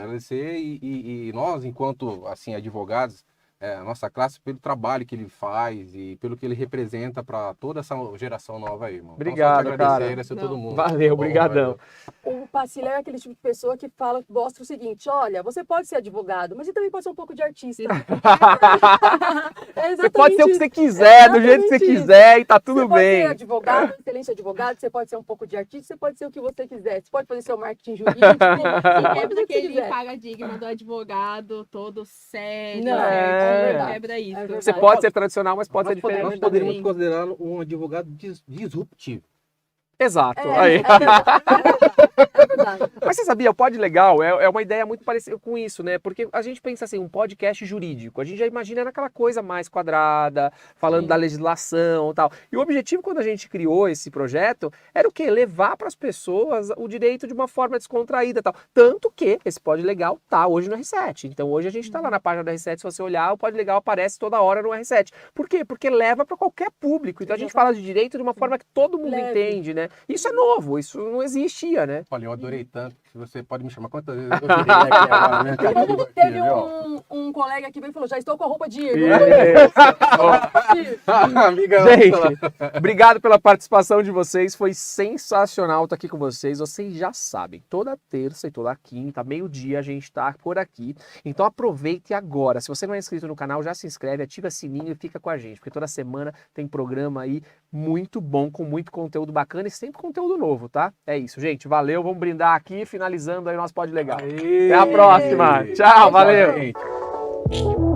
e nós, enquanto assim advogados, a nossa classe, pelo trabalho que ele faz e pelo que ele representa para toda essa geração nova aí, irmão. Obrigado, então, só te agradecer, cara. agradecer a todo mundo. Valeu, Bom, brigadão. O Pacilé é aquele tipo de pessoa que mostra o seguinte: olha, você pode ser advogado, mas você também pode ser um pouco de artista. É Você pode ser o que exatamente você quiser, do jeito que você Exatamente isso. quiser e tá tudo Você pode ser bem. advogado, excelente advogado, você pode ser um pouco de artista, você pode ser o que você quiser. Você pode fazer seu marketing jurídico, E você pode quebra fazer o que aquele quiser. paradigma do advogado todo sério, Não, é certinho, verdade. quebra isso. É verdade. Você pode ser tradicional, mas pode ser Nós diferente. poderíamos também. considerá-lo um advogado disruptivo. Exato. É, Aí. é verdade. Mas você sabia, o Pod Legal é uma ideia muito parecida com isso, né? Porque a gente pensa assim, um podcast jurídico, a gente já imagina naquela coisa mais quadrada, falando Sim. da legislação e tal. E o objetivo quando a gente criou esse projeto era o quê? Levar para as pessoas o direito de uma forma descontraída e tal. Tanto que esse Pod Legal tá hoje no R7. Então hoje a gente tá lá na página do R7, se você olhar, o Pod Legal aparece toda hora no R7. Por quê? Porque leva para qualquer público. Então a gente fala de direito de uma forma que todo mundo Leve. entende, né? Isso é novo, isso não existia, né? Olha, eu adorei tanto que você pode me chamar quantas vezes eu virei aqui agora, né? Teve um colega que veio e falou, já estou com a roupa de Igor. Amiga, Gente, obrigado pela participação de vocês, foi sensacional estar aqui com vocês. Vocês já sabem, toda terça e toda quinta, meio-dia, a gente tá por aqui. Então aproveite agora. Se você não é inscrito no canal, já se inscreve, ativa o sininho e fica com a gente, porque toda semana tem programa aí muito bom, com muito conteúdo bacana e sempre conteúdo novo, tá? É isso, gente. Valeu, vamos brindar aqui, finalizando aí o nosso Pod Legal. Até a próxima. Tchau, valeu. Gente.